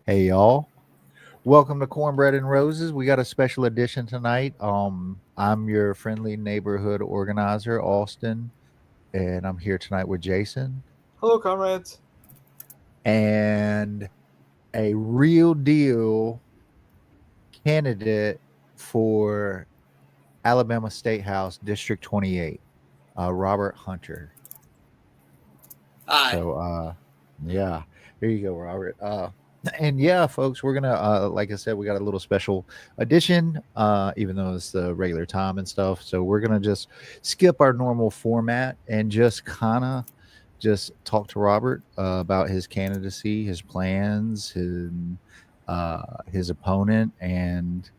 Hey y'all. Welcome to Cornbread and Roses. We got a special edition tonight. I'm your friendly neighborhood organizer, Austin, and I'm here tonight with Jason Hello, comrades. and a real deal candidate for Alabama State House District 28, Robert Hunter. Hi. So yeah, there you go, Robert. And yeah, folks, we're gonna like I said, we got a little special edition, even though it's the regular time and stuff. So we're gonna just skip our normal format and just kind of just talk to Robert about his candidacy, his plans, his opponent, and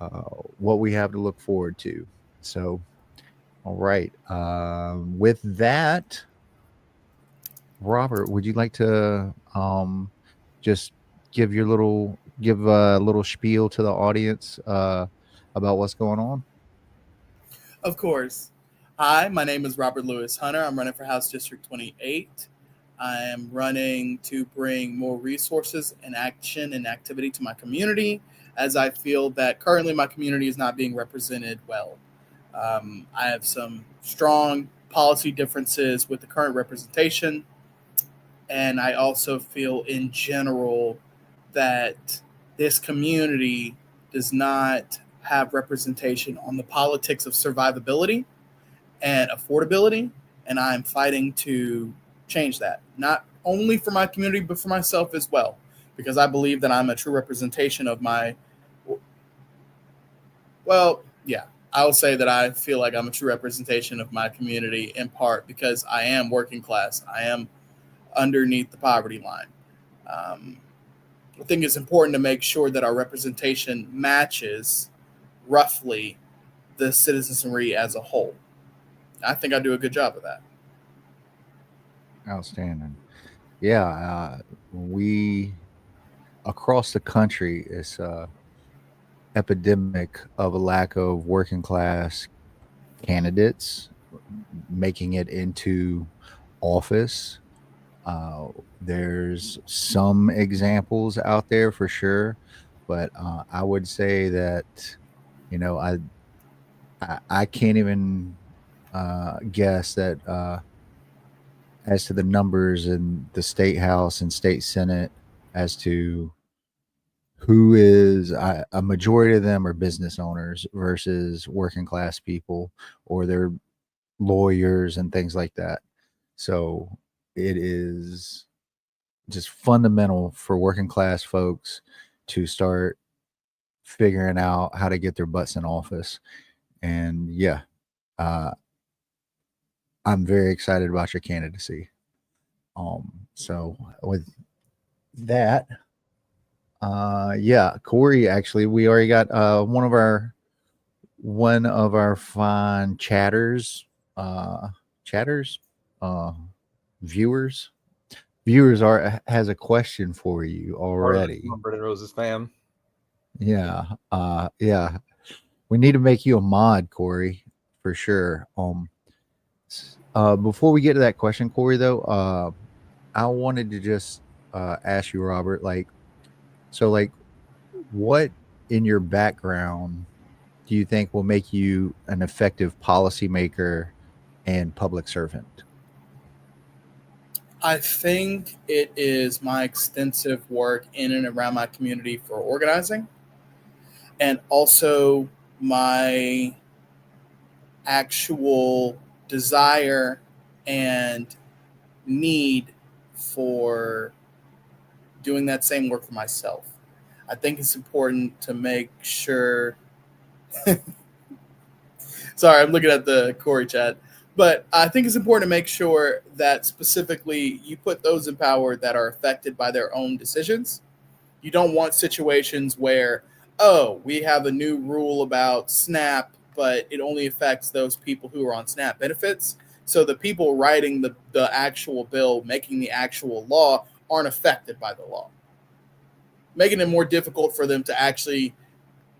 uh, what we have to look forward to. So, all right. With that, Robert, would you like to just give a little spiel to the audience about what's going on? Of course. Hi, my name is Robert Lewis Hunter. I'm running for House District 28. I am running to bring more resources and action and activity to my community, as I feel that currently my community is not being represented well. I have some strong policy differences with the current representation, and I also feel in general that this community does not have representation on the politics of survivability and affordability, and I'm fighting to change that, not only for my community but for myself as well, because I believe that I'm a true representation of my, well, yeah, I will say that I feel like I'm a true representation of my community in part because I am working class. I am underneath the poverty line. Um, I think it's important to make sure that our representation matches roughly the citizenry as a whole. I think I do a good job of that. Outstanding. Yeah, we across the country is epidemic of a lack of working class candidates making it into office. Uh, there's some examples out there for sure, but I would say that you know I can't even guess that as to the numbers in the state house and state senate as to who is a majority of them are business owners versus working class people or they're lawyers and things like that. So it is just fundamental for working class folks to start figuring out how to get their butts in office. And yeah, uh, I'm very excited about your candidacy. So with that, yeah, Corey, actually, we already got one of our fine uh, chatters, uh, viewers. Viewers are has a question for you Part of the already. Cornbread and Roses fam. Yeah, yeah. We need to make you a mod, Corey, for sure. Before we get to that question, Corey, though, I wanted to just ask you, Robert, like, what in your background do you think will make you an effective policymaker and public servant? I think it is my extensive work in and around my community for organizing, and also my actual desire and need for doing that same work for myself. I think it's important to make sure. Sorry, I'm looking at the Corey chat. But I think it's important to make sure that specifically you put those in power that are affected by their own decisions. You don't want situations where, oh, we have a new rule about SNAP, but it only affects those people who are on SNAP benefits. So the people writing the actual bill, making the actual law, aren't affected by the law, making it more difficult for them to actually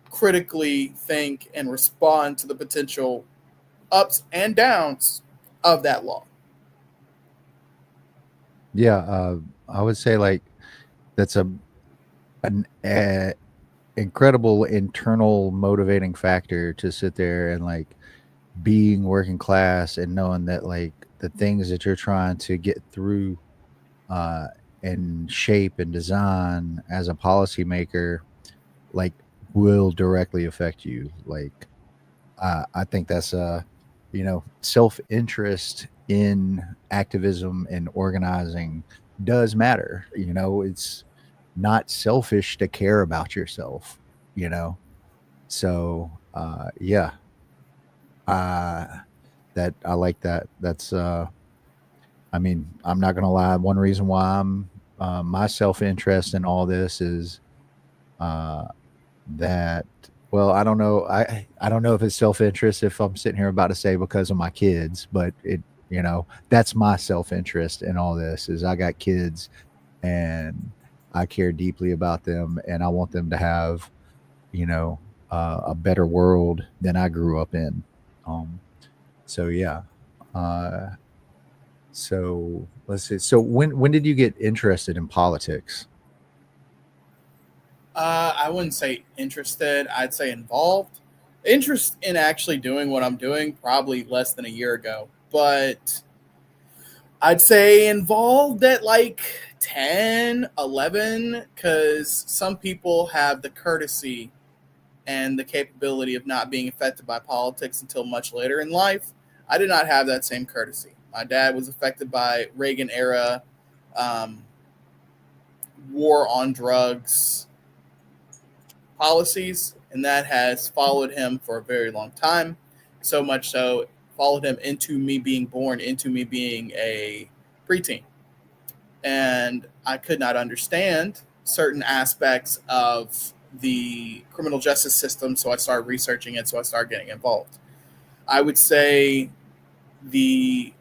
critically think and respond to the potential ups and downs of that law. Yeah, I would say like that's a an incredible internal motivating factor to sit there and like being working class and knowing that like the things that you're trying to get through uh, and shape and design as a policymaker like will directly affect you. Like I think that's self-interest in activism and organizing does matter. It's not selfish to care about yourself. You know, so yeah, uh, that I like that. That's I mean, I'm not gonna lie. One reason why I'm my self-interest in all this is uh, that well, I don't know. I don't know if it's self-interest if I'm sitting here about to say because of my kids, but that's my self-interest in all this is I got kids and I care deeply about them and I want them to have, you know, a better world than I grew up in. Um, so yeah. Uh, so let's see. So when did you get interested in politics? I wouldn't say interested. I'd say involved. Interest in actually doing what I'm doing probably less than a year ago, but I'd say involved at like 10, 11, because some people have the courtesy and the capability of not being affected by politics until much later in life. I did not have that same courtesy. My dad was affected by Reagan era um, war on drugs policies, and that has followed him for a very long time. So much so, it followed him into me being born, into me being a preteen. And I could not understand certain aspects of the criminal justice system, so I started researching it, so I started getting involved. I would say the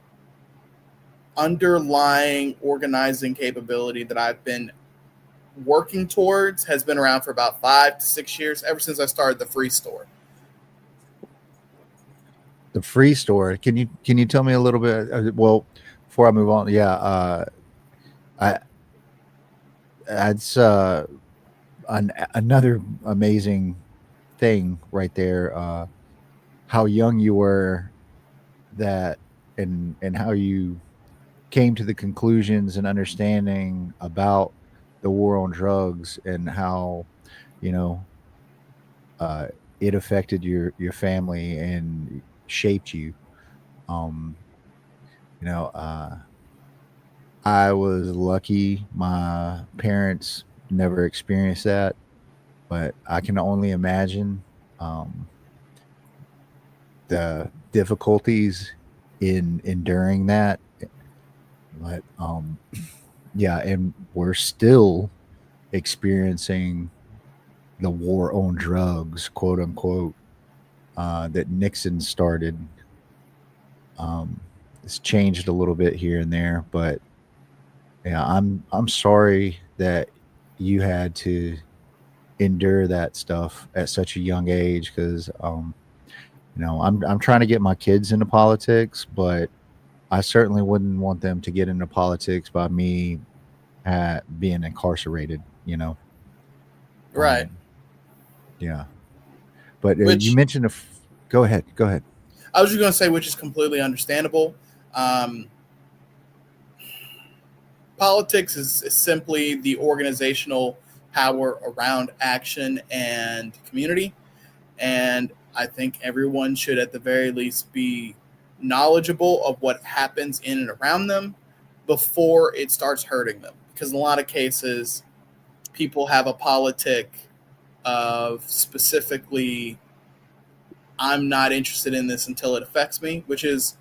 underlying organizing capability that I've been working towards has been around for about 5 to 6 years, ever since I started the free store. The free store. Can you tell me a little bit? Well, before I move on, yeah, I that's another amazing thing right there. How young you were that, and how you came to the conclusions and understanding about the war on drugs and how you know uh, it affected your family and shaped you. Um, you know, I was lucky. My parents never experienced that, but I can only imagine um, the difficulties in enduring that. But yeah, and we're still experiencing the war on drugs, quote unquote, that Nixon started. It's changed a little bit here and there, but yeah, I'm sorry that you had to endure that stuff at such a young age because I'm trying to get my kids into politics, but I certainly wouldn't want them to get into politics by me being incarcerated. Right. Um, yeah. But you Which mentioned go ahead, go ahead. I was just going to say, which is completely understandable. Um, Politics is simply the organizational power around action and community. And I think everyone should, at the very least, be knowledgeable of what happens in and around them before it starts hurting them. Because in a lot of cases, people have a politic of specifically, I'm not interested in this until it affects me, which is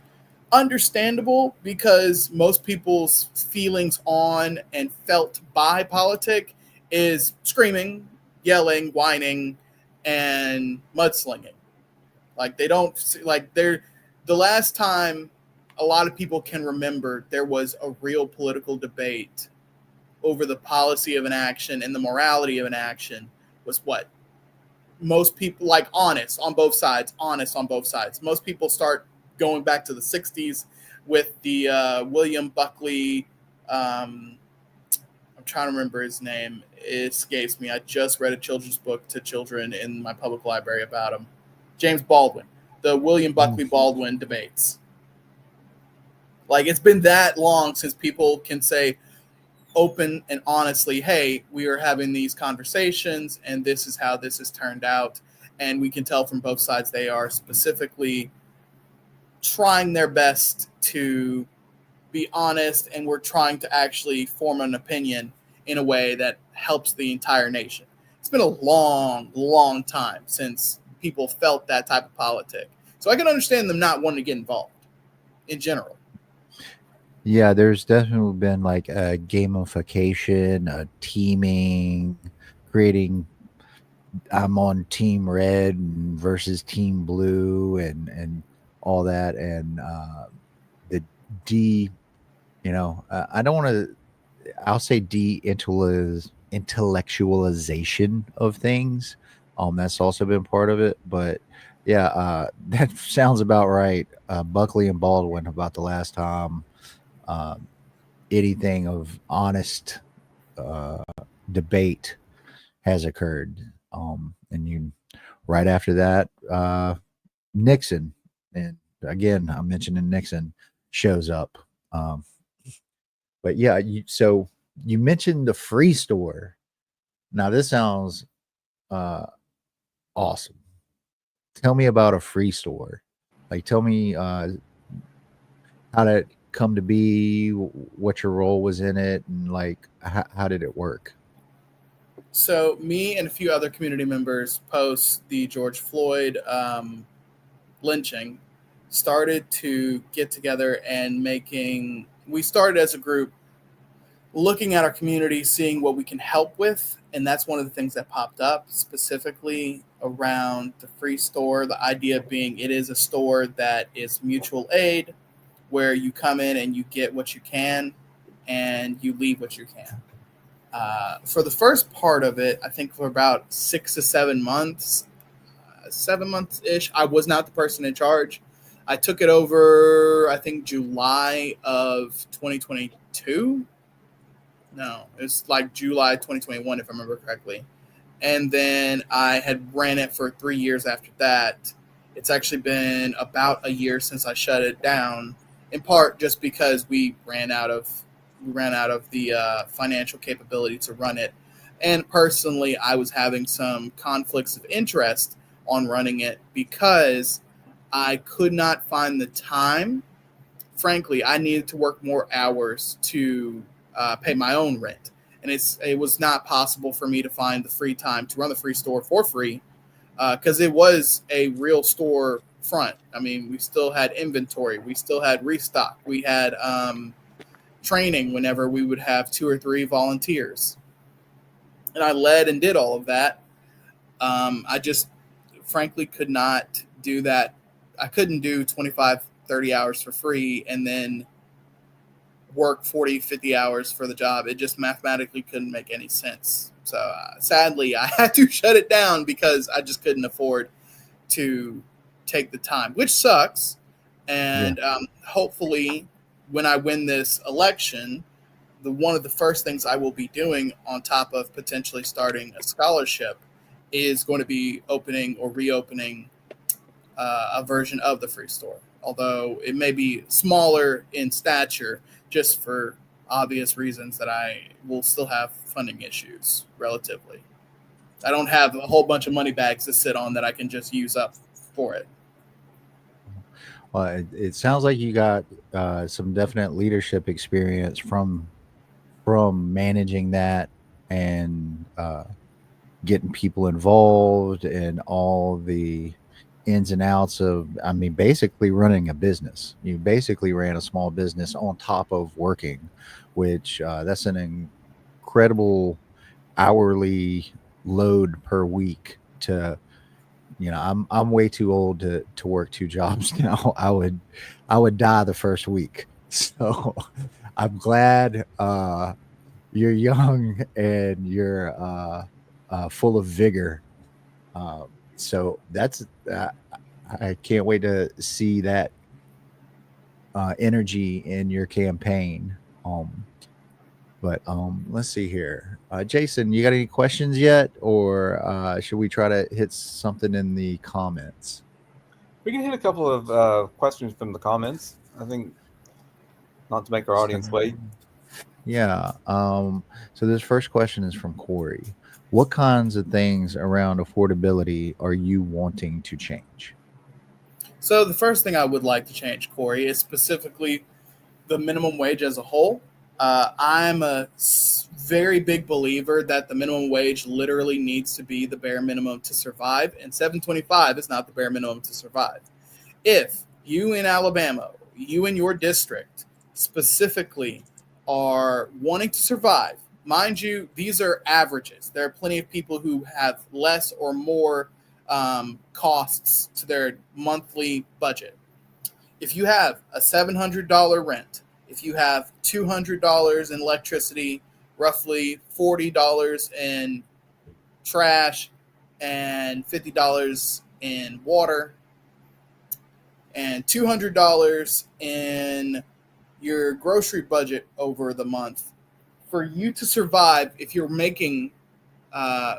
understandable because most people's feelings on and felt by politic is screaming, yelling, whining, and mudslinging. Like they don't like they're the last time a lot of people can remember there was a real political debate over the policy of an action and the morality of an action was what most people like honest on both sides. Most people start going back to the 60s with the William Buckley. I'm trying to remember his name. It escapes me. I just read a children's book to children in my public library about him. James Baldwin, the William Buckley Baldwin debates. Like, it's been that long since people can say open and honestly, hey, we are having these conversations and this is how this has turned out. And we can tell from both sides they are specifically trying their best to be honest, and we're trying to actually form an opinion in a way that helps the entire nation. It's been a long, long time since people felt that type of politic. So I can understand them not wanting to get involved in general. Yeah, there's definitely been like a gamification, a teaming, creating I'm on team red versus team blue and all that. And the D, I don't want to, I'll say intellectualization of things. That's also been part of it. But yeah, that sounds about right. Buckley and Baldwin about the last time anything of honest debate has occurred. And you right after that, Nixon, and again, I'm mentioning Nixon shows up. But yeah, so you mentioned the free store. Now this sounds awesome. Tell me about a free store. Like, tell me how did it come to be, what your role was in it, and like how did it work? So me and a few other community members post the George Floyd lynching started to get together and we started as a group looking at our community, seeing what we can help with. And that's one of the things that popped up specifically around the free store. The idea being it is a store that is mutual aid, where you come in and you get what you can and you leave what you can. For the first part of it, I think for about 6 to 7 months, 7 months-ish, I was not the person in charge. I took it over, I think, July of 2022. No, it's like July 2021, if I remember correctly. And then I had ran it for 3 years after that. It's actually been about a year since I shut it down, in part just because we ran out of the financial capability to run it. And personally, I was having some conflicts of interest on running it because I could not find the time. Frankly, I needed to work more hours to pay my own rent. And it was not possible for me to find the free time to run the free store for free because it was a real store front. I mean, we still had inventory. We still had restock. We had training whenever we would have 2 or 3 volunteers. And I led and did all of that. I just frankly could not do that. I couldn't do 25, 30 hours for free and then work 40, 50 hours for the job. It just mathematically couldn't make any sense. So sadly, I had to shut it down because I just couldn't afford to take the time, which sucks. And hopefully when I win this election, one of the first things I will be doing on top of potentially starting a scholarship is going to be opening or reopening a version of the free store. Although it may be smaller in stature, just for obvious reasons that I will still have funding issues relatively. I don't have a whole bunch of money bags to sit on that I can just use up for it. Well, it sounds like you got some definite leadership experience from managing that and getting people involved and all the ins and outs of, I mean, basically running a business. You basically ran a small business on top of working, which that's an incredible hourly load per week to, I'm way too old to work 2 jobs now. I would die the first week. So I'm glad you're young and you're full of vigor. So that's I can't wait to see that energy in your campaign. But let's see here. Jason, you got any questions yet, or should we try to hit something in the comments? We can hit a couple of questions from the comments. I think not to make our audience wait. Yeah. So this first question is from Corey. What kinds of things around affordability are you wanting to change? So the first thing I would like to change, Corey, is specifically the minimum wage as a whole. I'm a very big believer that the minimum wage literally needs to be the bare minimum to survive, and 725 is not the bare minimum to survive. If you in Alabama, you in your district specifically are wanting to survive, mind you, these are averages. There are plenty of people who have less or more costs to their monthly budget. If you have a $700 rent, if you have $200 in electricity, roughly $40 in trash, and $50 in water, and $200 in your grocery budget over the month, for you to survive, if you're making,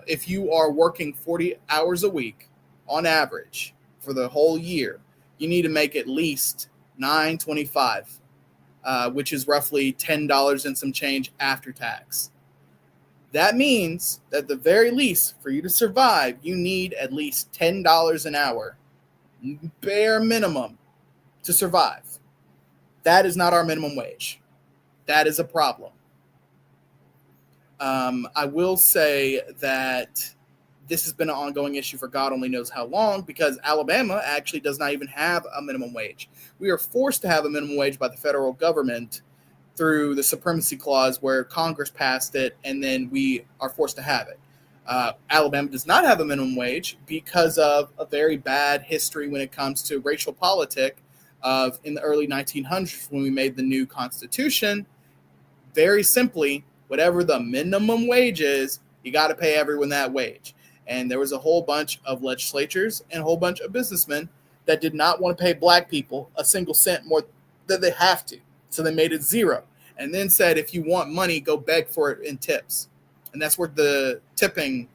if you are working 40 hours a week on average for the whole year, you need to make at least $9.25, which is roughly $10 and some change after tax. That means that the very least for you to survive, you need at least $10 an hour, bare minimum, to survive. That is not our minimum wage. That is a problem. I will say that this has been an ongoing issue for God only knows how long, because Alabama actually does not even have a minimum wage. We are forced to have a minimum wage by the federal government through the Supremacy Clause, where Congress passed it, and then we are forced to have it. Alabama does not have a minimum wage because of a very bad history when it comes to racial politics of in the early 1900s when we made the new Constitution. Very simply, whatever the minimum wage is, you got to pay everyone that wage. And there was a whole bunch of legislatures and a whole bunch of businessmen that did not want to pay black people a single cent more than they have to. So they made it zero. And then said, if you want money, go beg for it in tips. And that's where the tipping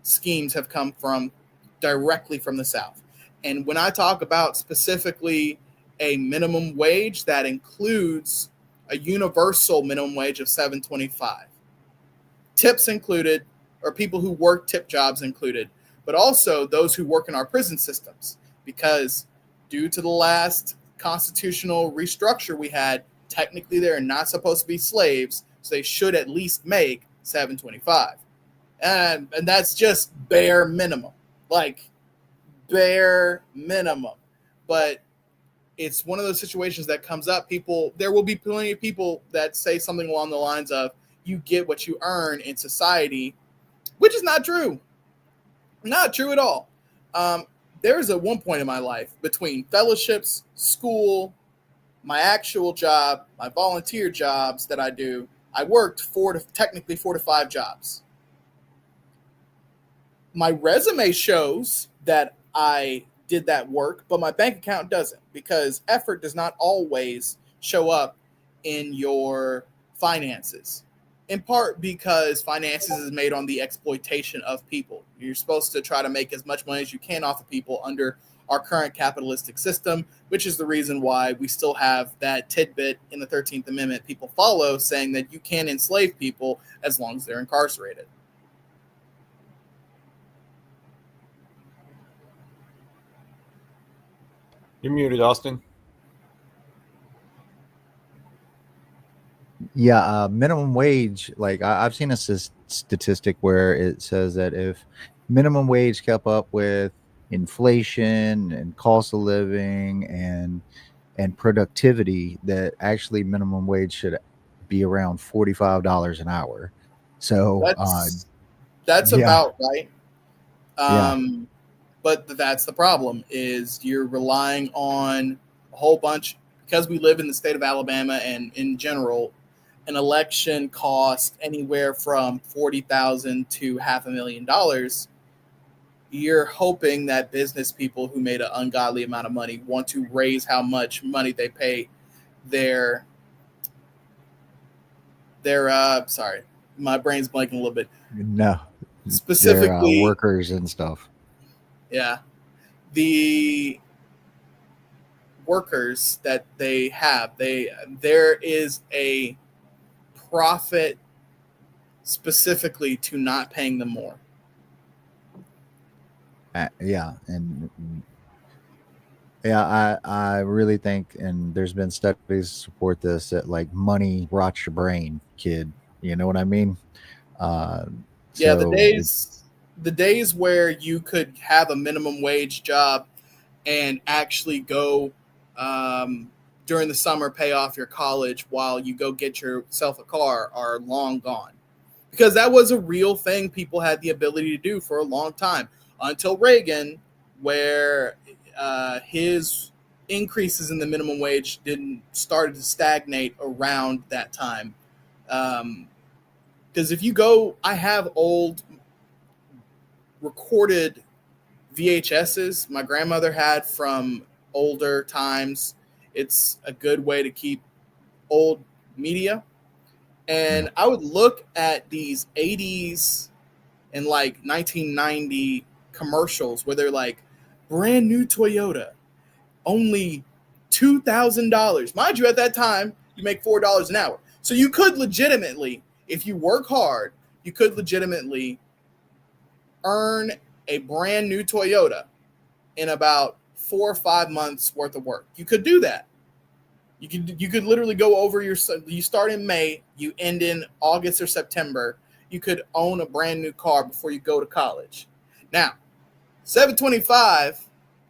schemes have come from, directly from the South. And when I talk about specifically a minimum wage, that includes a universal minimum wage of $7.25. Tips included, or people who work tip jobs included, but also those who work in our prison systems. Because due to the last constitutional restructure we had, technically they're not supposed to be slaves, so they should at least make $7.25. And that's just bare minimum. Like, bare minimum. But it's one of those situations that comes up. There will be plenty of people that say something along the lines of, you get what you earn in society, which is not true. Not true at all. There's a one point in my life between fellowships, school, my actual job, my volunteer jobs that I do, I worked technically 4 to 5 jobs. My resume shows that I did that work, but my bank account doesn't, because effort does not always show up in your finances. In part because finances is made on the exploitation of people. You're supposed to try to make as much money as you can off of people under our current capitalistic system, which is the reason why we still have that tidbit in the 13th Amendment people follow, saying that you can enslave people as long as they're incarcerated. You're muted, Austin. Yeah, minimum wage. Like I've seen a statistic where it says that if minimum wage kept up with inflation and cost of living and productivity, that actually minimum wage should be around $45 an hour. So that's yeah, about right. yeah. But that's the problem, is you're relying on a whole bunch, because we live in the state of Alabama, and in general, an election costs anywhere from $40,000 to $500,000. You're hoping that business people who made an ungodly amount of money want to raise how much money they pay their They're sorry, my brain's blanking a little bit. No, they're Specifically, workers and stuff. yeah, the workers that they have, there is a profit specifically to not paying them more. Yeah, and yeah, I really think, and there's been studies to support this, that like money rots your brain, kid. You know what I mean? Uh, Yeah, so the days where you could have a minimum wage job and actually go during the summer, pay off your college while you go get yourself a car are long gone. Because that was a real thing people had the ability to do for a long time until Reagan, where his increases in the minimum wage didn't started to stagnate around that time. Because if you go, I have old recorded VHSs my grandmother had from older times. It's a good way to keep old media. And I would look at these 80s and like 1990 commercials where they're like, brand new Toyota, only $2,000. Mind you, at that time, you make $4 an hour. So you could legitimately, if you work hard, you could legitimately earn a brand new Toyota in about 4 or 5 months worth of work. You could do that. You could literally go over you start in May, you end in August or September. You could own a brand new car before you go to college. Now, 725,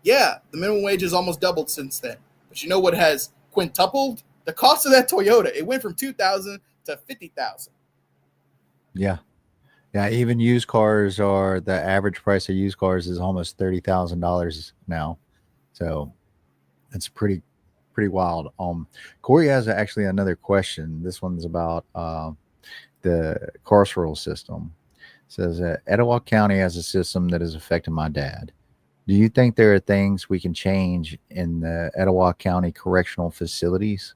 yeah, the minimum wage has almost doubled since then. But you know what has quintupled? The cost of that Toyota. It went from 2,000 to 50,000. yeah, yeah. Even used cars are the average price of used cars is almost $30,000 now. So it's pretty wild. Corey has actually another question. This one's about the carceral system. It says Etowah County has a system that is affecting my dad. Do you think there are things we can change in the Etowah County correctional facilities?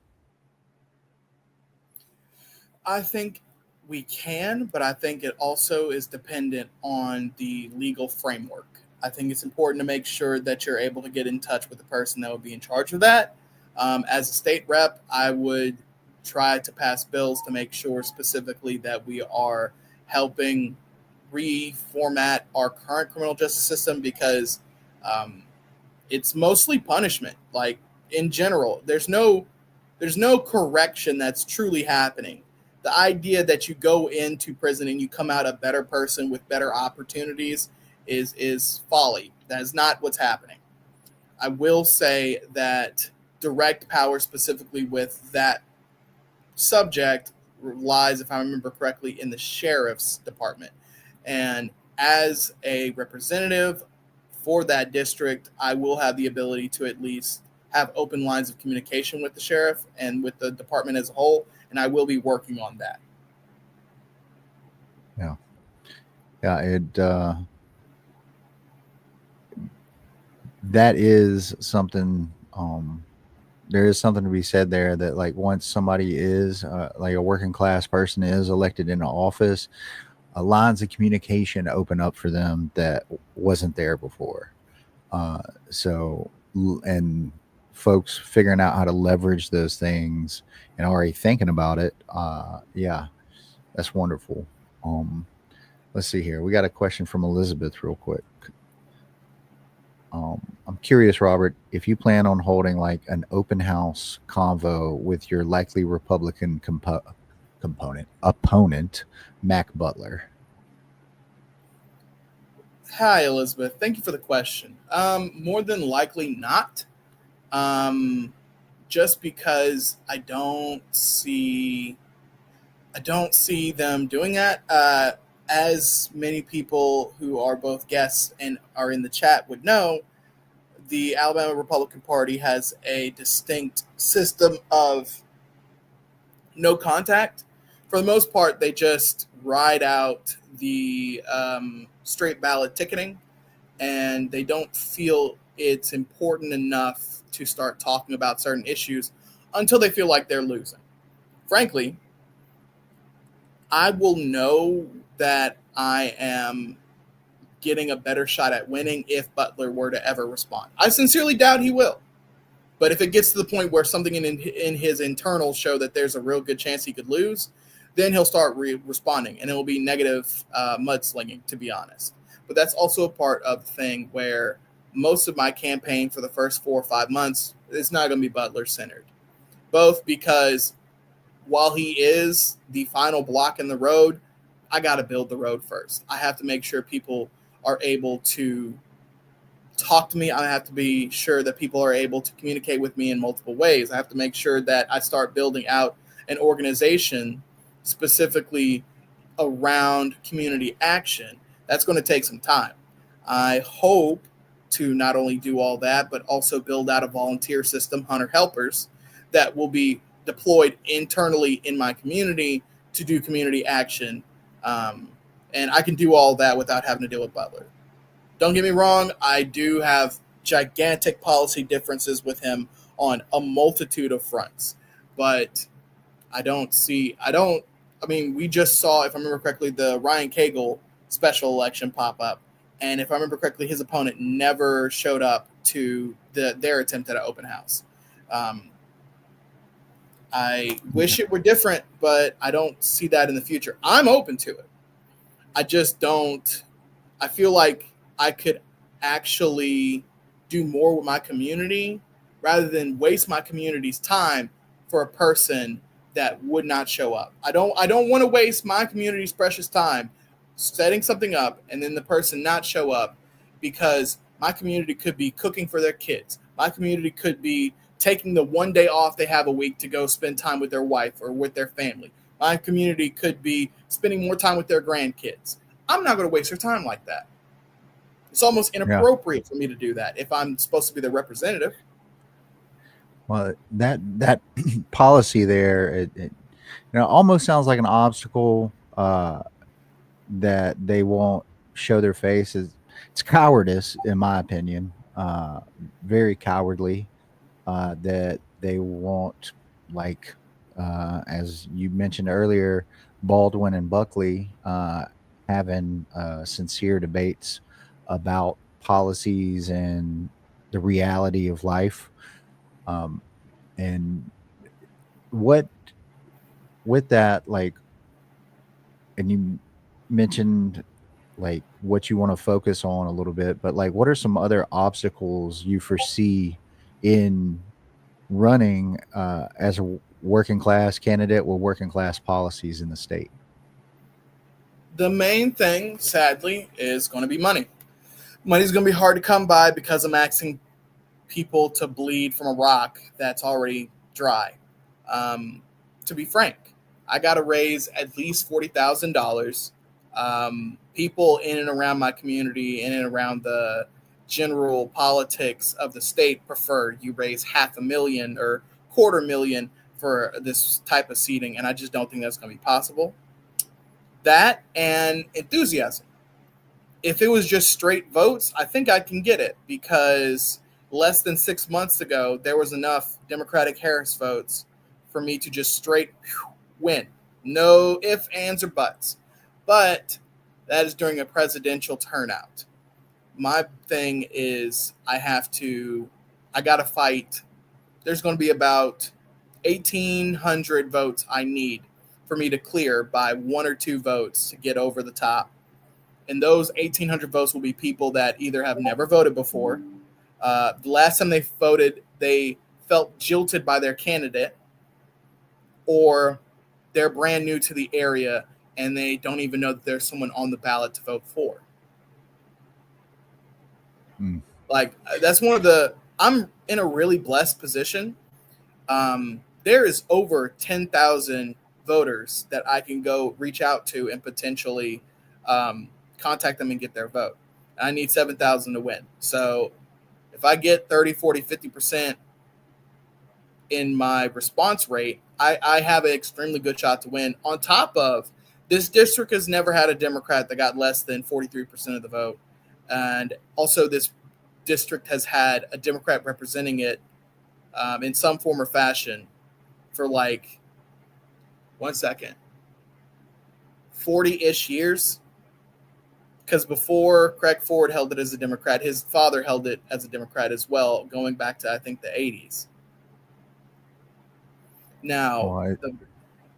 I think we can, but I think it also is dependent on the legal framework. I think it's important to make sure that you're able to get in touch with the person that would be in charge of that. As a state rep, I would try to pass bills to make sure specifically that we are helping reformat our current criminal justice system because um, it's mostly punishment. Like in general, there's no correction that's truly happening. The idea that you go into prison and you come out a better person with better opportunities is folly. That is not what's happening. I will say that direct power specifically with that subject lies, if I remember correctly, in the sheriff's department. And as a representative for that district, I will have the ability to at least have open lines of communication with the sheriff and with the department as a whole. And I will be working on that. Yeah, yeah. That is something. There is something to be said there that like once somebody is like a working class person is elected into office, lines of communication open up for them that wasn't there before. Uh, so and folks figuring out how to leverage those things and already thinking about it. Yeah, that's wonderful. Um, let's see here. We got a question from Elizabeth real quick. I'm curious, Robert, if you plan on holding like an open house convo with your likely Republican opponent, Mac Butler. Hi, Elizabeth. Thank you for the question. More than likely not. Just because I don't see them doing that. As many people who are both guests and are in the chat would know, the Alabama Republican Party has a distinct system of no contact. For the most part, they just ride out the straight ballot ticketing, and they don't feel it's important enough to start talking about certain issues until they feel like they're losing. Frankly, I will know that I am getting a better shot at winning if Butler were to ever respond. I sincerely doubt he will. But if it gets to the point where something in his internals show that there's a real good chance he could lose, then he'll start responding, and it will be negative mudslinging, to be honest. But that's also a part of the thing where most of my campaign for the first 4 or 5 months is not going to be Butler centered, both because while he is the final block in the road, I got to build the road first. I have to make sure people are able to talk to me. I have to be sure that people are able to communicate with me in multiple ways. I have to make sure that I start building out an organization specifically around community action. That's going to take some time. I hope to not only do all that, but also build out a volunteer system, Hunter Helpers, that will be deployed internally in my community to do community action. And I can do all that without having to deal with Butler. Don't get me wrong, I do have gigantic policy differences with him on a multitude of fronts. But I mean, we just saw, if I remember correctly, the Ryan Cagle special election pop up. And if I remember correctly, his opponent never showed up to their attempt at an open house. I wish it were different, but I don't see that in the future. I'm open to it. I just don't. I feel like I could actually do more with my community rather than waste my community's time for a person that would not show up. I don't want to waste my community's precious time setting something up and then the person not show up because my community could be cooking for their kids. My community could be taking the one day off they have a week to go spend time with their wife or with their family. My community could be spending more time with their grandkids. I'm not going to waste their time like that. It's almost inappropriate for me to do that if I'm supposed to be the representative. Well, that policy there, it almost sounds like an obstacle that they won't show their faces. It's cowardice, in my opinion, very cowardly that they won't, like, as you mentioned earlier, Baldwin and Buckley having sincere debates about policies and the reality of life. And what with that, like, and you mentioned like what you want to focus on a little bit, but like, what are some other obstacles you foresee in running as a working class candidate with working class policies in the state? The main thing, sadly, is going to be money. Money's going to be hard to come by because I'm asking people to bleed from a rock that's already dry. To be frank, I got to raise at least $40,000. People in and around my community, in and around the general politics of the state, prefer you raise $500,000 or $250,000 for this type of seating, and I just don't think that's going to be possible. That and enthusiasm. If it was just straight votes, I think I can get it because less than 6 months ago, there was enough Democratic Harris votes for me to just straight win. No ifs, ands, or buts. But that is during a presidential turnout. My thing is I got to fight. There's going to be about 1,800 votes I need for me to clear by 1 or 2 votes to get over the top. And those 1,800 votes will be people that either have never voted before. The last time they voted, they felt jilted by their candidate, or they're brand new to the area and they don't even know that there's someone on the ballot to vote for. Like, that's I'm in a really blessed position. There is over 10,000 voters that I can go reach out to and potentially contact them and get their vote. I need 7,000 to win. So if I get 30, 40, 50% in my response rate, I have an extremely good shot to win. On top of, this district has never had a Democrat that got less than 43% of the vote. And also this district has had a Democrat representing it in some form or fashion for like 1 second. 40-ish years. Because before Craig Ford held it as a Democrat, his father held it as a Democrat as well, going back to, I think, the 80s. Now,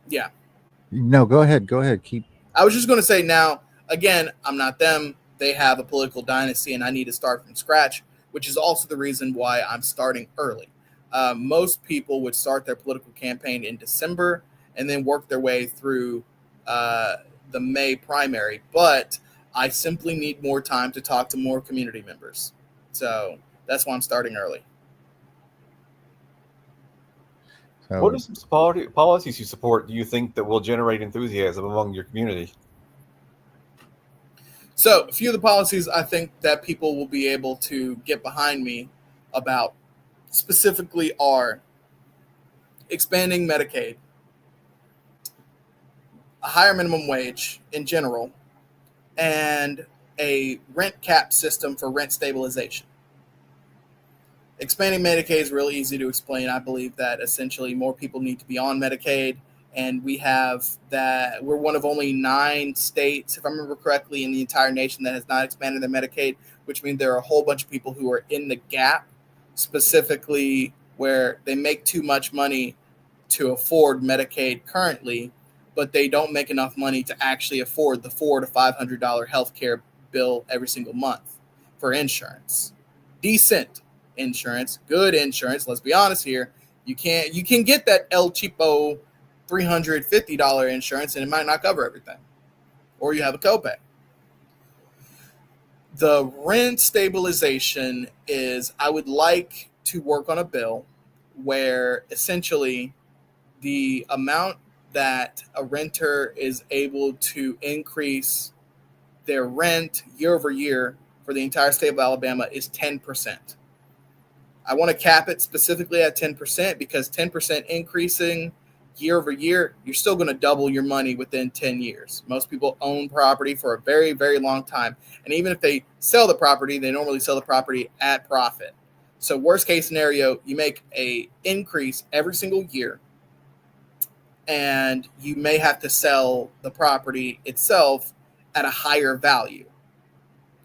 yeah. No, go ahead. Keep. I was just going to say now, again, I'm not them. They have a political dynasty, and I need to start from scratch, which is also the reason why I'm starting early. Most people would start their political campaign in December and then work their way through the May primary. But I simply need more time to talk to more community members. So that's why I'm starting early. So, what are some policies you support do you think that will generate enthusiasm among your community? So a few of the policies I think that people will be able to get behind me about specifically are expanding Medicaid, a higher minimum wage in general, and a rent cap system for rent stabilization. Expanding Medicaid is really easy to explain. I believe that essentially more people need to be on Medicaid, and we have that we're one of only 9 states, if I remember correctly, in the entire nation that has not expanded their Medicaid, which means there are a whole bunch of people who are in the gap, specifically where they make too much money to afford Medicaid currently, but they don't make enough money to actually afford the $400 to $500 healthcare bill every single month for insurance. Decent insurance, good insurance. Let's be honest here. You can get that El Cheapo $350 insurance, and it might not cover everything, or you have a copay. The rent stabilization is, I would like to work on a bill where essentially the amount that a renter is able to increase their rent year over year for the entire state of Alabama is 10%. I want to cap it specifically at 10% because 10% increasing year over year, you're still going to double your money within 10 years. Most people own property for a very, very long time. And even if they sell the property, they normally sell the property at profit. So worst case scenario, you make a increase every single year, and you may have to sell the property itself at a higher value.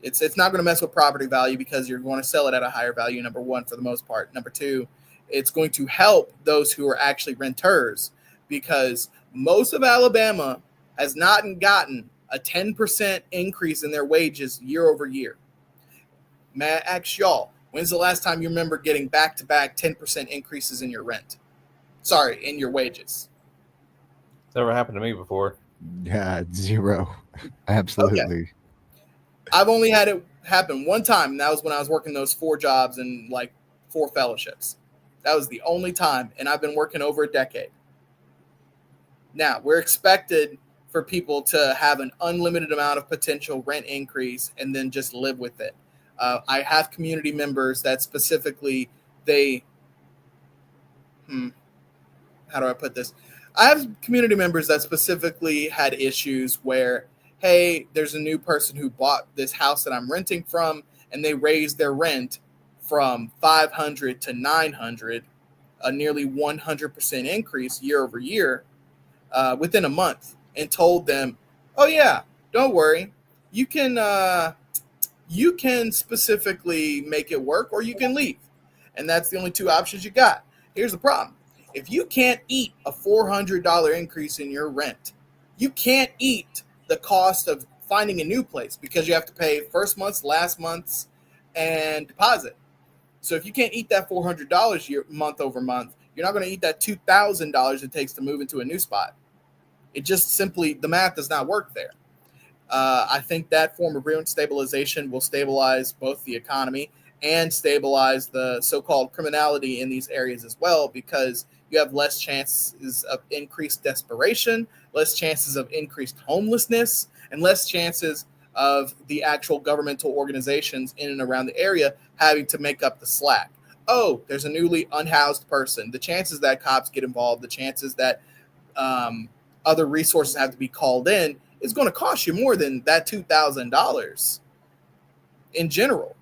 It's not going to mess with property value because you're going to sell it at a higher value, number one, for the most part. Number two, it's going to help those who are actually renters because most of Alabama has not gotten a 10% increase in their wages year over year. May I ask y'all, when's the last time you remember getting back-to-back 10% increases in your rent? Sorry, in your wages. It's never happened to me before. Yeah, 0. Absolutely. Okay. I've only had it happen one time, and that was when I was working those 4 jobs and like 4 fellowships. That was the only time, and I've been working over a decade. Now, we're expected for people to have an unlimited amount of potential rent increase and then just live with it. I have community members that specifically how do I put this? I have community members that specifically had issues where, hey, there's a new person who bought this house that I'm renting from, and they raised their rent from $500 to $900, a nearly 100% increase year over year within a month, and told them, oh yeah, don't worry, you can specifically make it work, or you can leave, and that's the only 2 options you got. Here's the problem: if you can't eat a $400 increase in your rent, you can't eat the cost of finding a new place because you have to pay first month's, last month's, and deposit. So if you can't eat that $400 month over month, you're not going to eat that $2,000 it takes to move into a new spot. It just simply, the math does not work there. I think that form of rent stabilization will stabilize both the economy and stabilize the so-called criminality in these areas as well, because you have less chances of increased desperation, less chances of increased homelessness, and less chances of the actual governmental organizations in and around the area having to make up the slack. Oh, there's a newly unhoused person. The chances that cops get involved, the chances that other resources have to be called in is going to cost you more than that $2,000 in general.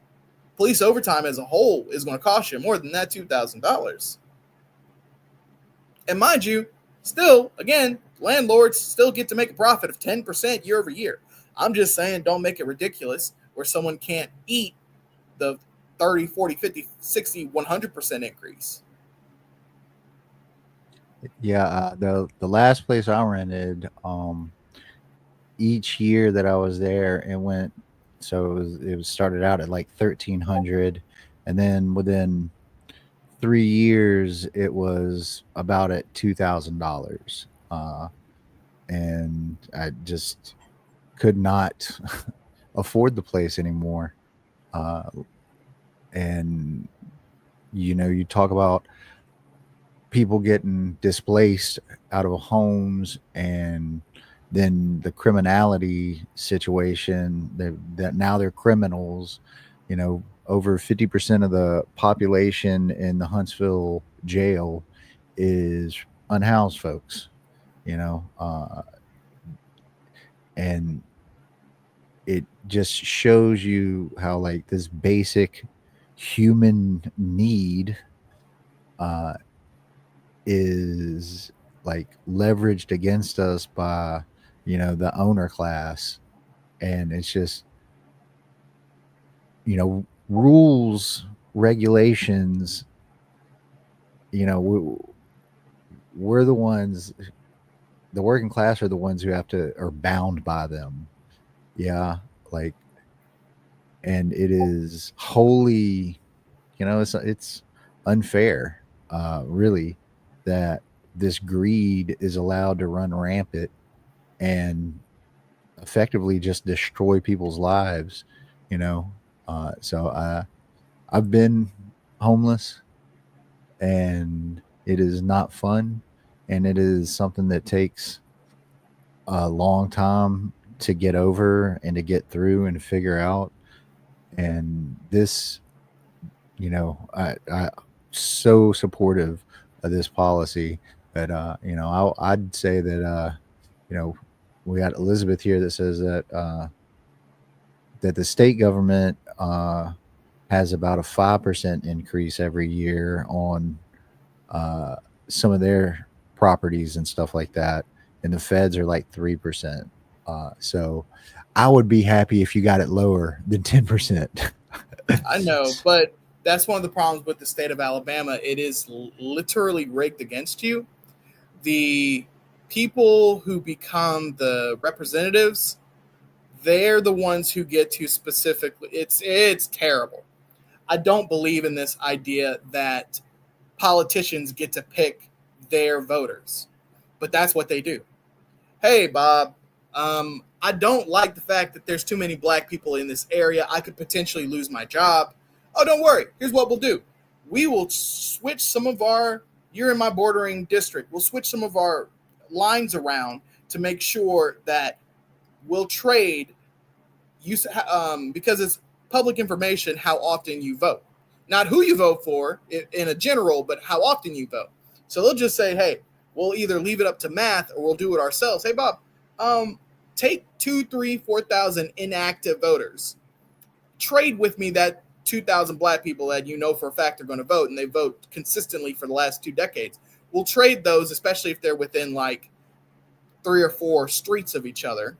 Police overtime as a whole is going to cost you more than that $2,000. And mind you, still, again, landlords still get to make a profit of 10% year over year. I'm just saying, don't make it ridiculous where someone can't eat the 30, 40, 50, 60, 100% increase. Yeah, the last place I rented, each year that I was there, it went. So it was started out at like 1,300, and then within 3 years, it was about at $2,000, and I just could not afford the place anymore. Uh, and you talk about people getting displaced out of homes, and then the criminality situation that now they're criminals. Over 50% of the population in the Huntsville jail is unhoused folks. And it just shows you how, like, this basic human need uh, is like leveraged against us by the owner class. And it's just rules, regulations. We're the ones, the working class are the ones who are bound by them. Yeah, like, and it is wholly, it's unfair, really, that this greed is allowed to run rampant and effectively just destroy people's lives. So I've been homeless, and it is not fun, and it is something that takes a long time to get over and to get through and to figure out. And this, I so supportive of this policy that I'd say that we got Elizabeth here that says that the state government has about a 5% increase every year on some of their properties and stuff like that, and the feds are like 3%. So I would be happy if you got it lower than 10%. I know, but that's one of the problems with the state of Alabama. It is literally rigged against you. The people who become the representatives, they're the ones who get to specifically. It's terrible. I don't believe in this idea that politicians get to pick their voters, but that's what they do. Hey, Bob, I don't like the fact that there's too many black people in this area. I could potentially lose my job. Oh, don't worry. Here's what we'll do. We will switch some of our, you're in my bordering district. We'll switch some of our lines around to make sure that we'll trade you, because it's public information how often you vote. Not who you vote for in a general, but how often you vote. So they'll just say, hey, we'll either leave it up to math or we'll do it ourselves. Hey, Bob, take 2, 3, 4,000 inactive voters. Trade with me that 2,000 black people that you know for a fact are going to vote, and they vote consistently for the last 2 decades. We'll trade those, especially if they're within like 3 or 4 streets of each other.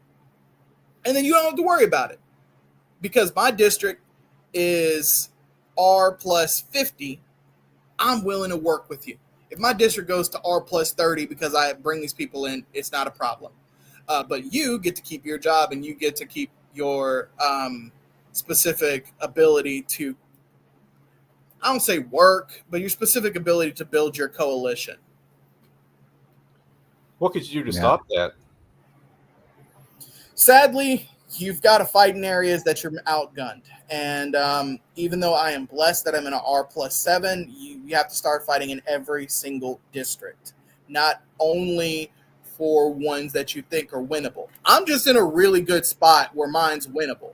And then you don't have to worry about it, because my district is R plus 50. I'm willing to work with you. If my district goes to R plus 30 because I bring these people in, it's not a problem. But you get to keep your job, and you get to keep your specific ability to, I don't say work, but your specific ability to build your coalition. What could you do to stop that? Sadly, you've got to fight in areas that you're outgunned. And even though I am blessed that I'm in an R plus 7, you have to start fighting in every single district, not only for ones that you think are winnable. I'm just in a really good spot where mine's winnable,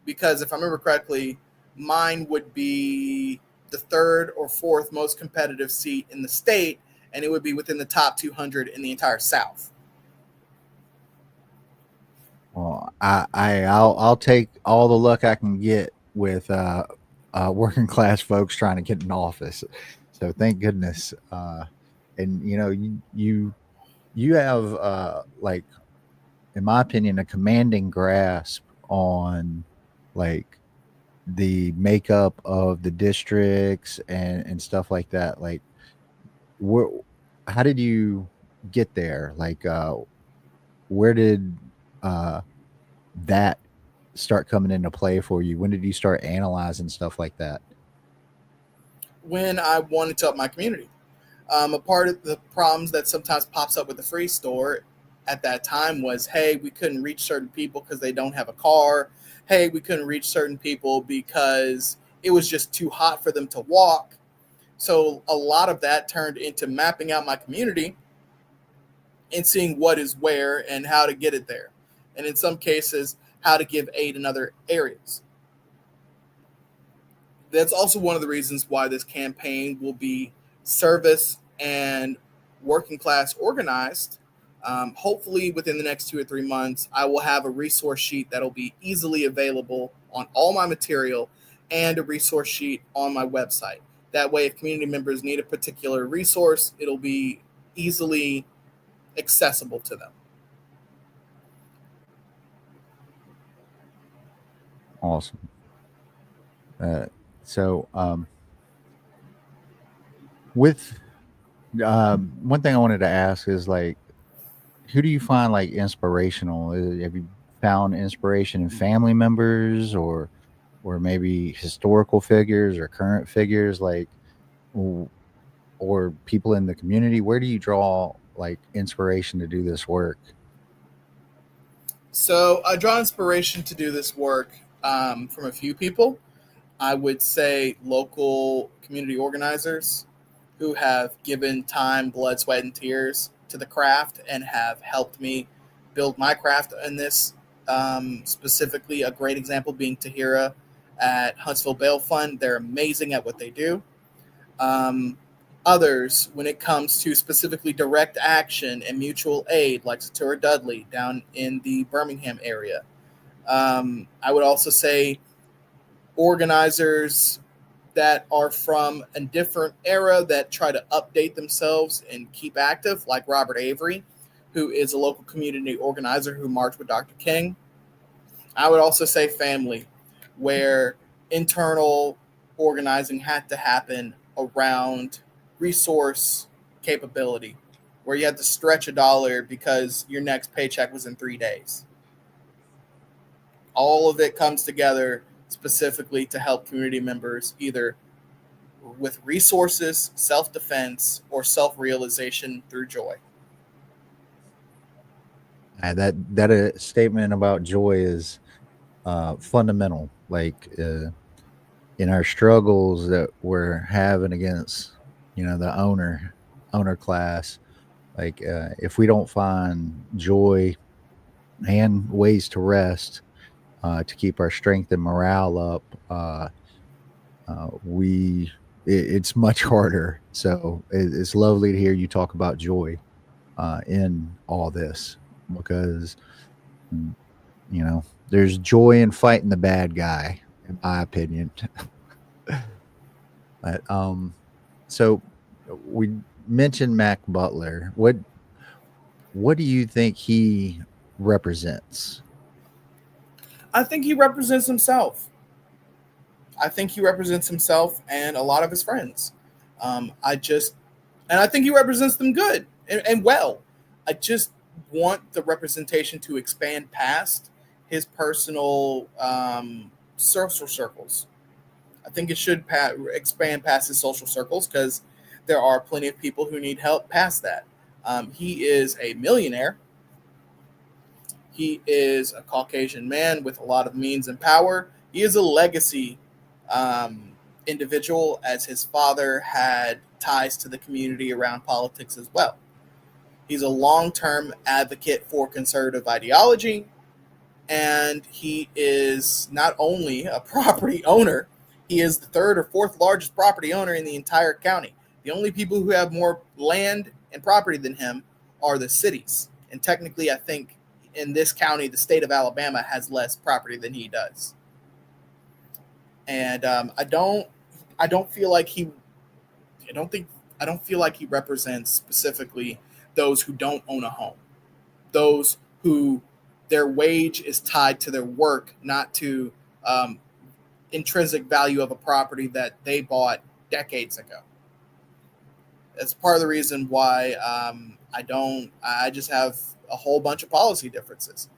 because if I remember correctly, mine would be the 3rd or 4th most competitive seat in the state, and it would be within the top 200 in the entire South. Well, I'll take all the luck I can get with working class folks trying to get in office. So thank goodness. And you you have like, in my opinion, a commanding grasp on like the makeup of the districts and stuff like that. Like, where, how did you get there? Like, where did uh, that start coming into play for you? When did you start analyzing stuff like that? When I wanted to help my community. A part of the problems that sometimes pops up with the free store at that time was, hey, we couldn't reach certain people because they don't have a car. Hey, we couldn't reach certain people because it was just too hot for them to walk. So a lot of that turned into mapping out my community and seeing what is where and how to get it there. And in some cases, how to give aid in other areas. That's also one of the reasons why this campaign will be service and working class organized. Hopefully, within the next 2 or 3 months, I will have a resource sheet that'll be easily available on all my material and a resource sheet on my website. That way, if community members need a particular resource, it'll be easily accessible to them. Awesome. So, with one thing I wanted to ask is like, who do you find like inspirational? Have you found inspiration in family members or maybe historical figures or current figures, like, or people in the community? Where do you draw like inspiration to do this work? So I draw inspiration to do this work from a few people. I would say local community organizers who have given time, blood, sweat, and tears to the craft and have helped me build my craft in this. Specifically, a great example being Tahira at Huntsville Bail Fund. They're amazing at what they do. Um, Others, when it comes to specifically direct action and mutual aid, like Satura Dudley down in the Birmingham area. I would also say organizers that are from a different era that try to update themselves and keep active, like Robert Avery, who is a local community organizer who marched with Dr. King. I would also say family, where internal organizing had to happen around resource capability, where you had to stretch a dollar because your next paycheck was in 3 days. All of it comes together specifically to help community members either with resources, self-defense, or self-realization through joy. That statement about joy is fundamental. Like, in our struggles that we're having against, the owner class, like, if we don't find joy and ways to rest, to keep our strength and morale up, we it's much harder. So it's lovely to hear you talk about joy in all this, because there's joy in fighting the bad guy, in my opinion. But, so we mentioned Mac Butler. What do you think he represents? I think he represents himself. I think he represents himself and a lot of his friends. I think he represents them good and well. I just want the representation to expand past his personal social circles. I think it should expand past his social circles because there are plenty of people who need help past that. He is a millionaire. He is a Caucasian man with a lot of means and power. He is a legacy individual, as his father had ties to the community around politics as well. He's a long-term advocate for conservative ideology, and he is not only a property owner, he is the third or fourth largest property owner in the entire county. The only people who have more land and property than him are the cities. And technically, I think in this county, the state of Alabama has less property than he does. And I don't feel like he represents specifically those who don't own a home, those who their wage is tied to their work, not to intrinsic value of a property that they bought decades ago. That's part of the reason why I just have a whole bunch of policy differences.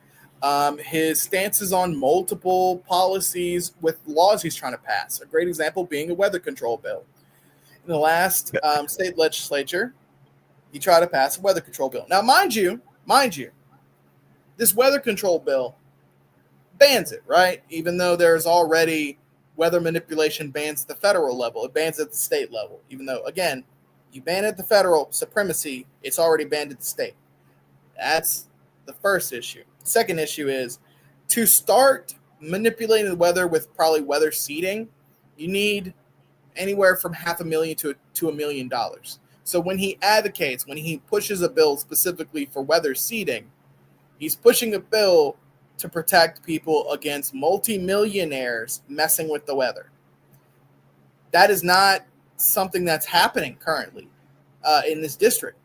His stances on multiple policies with laws he's trying to pass. A great example being a weather control bill. In the last state legislature, he tried to pass a weather control bill. Now, mind you, this weather control bill bans it, right? Even though there's already weather manipulation bans at the federal level, it bans at the state level. Even though, again, you ban at the federal supremacy, it's already banned at the state. That's the first issue. Second issue is to start manipulating the weather with probably weather seeding, you need anywhere from $500,000 to $1 million. So when he advocates, when he pushes a bill specifically for weather seeding, he's pushing a bill to protect people against multimillionaires messing with the weather. That is not something that's happening currently in this district.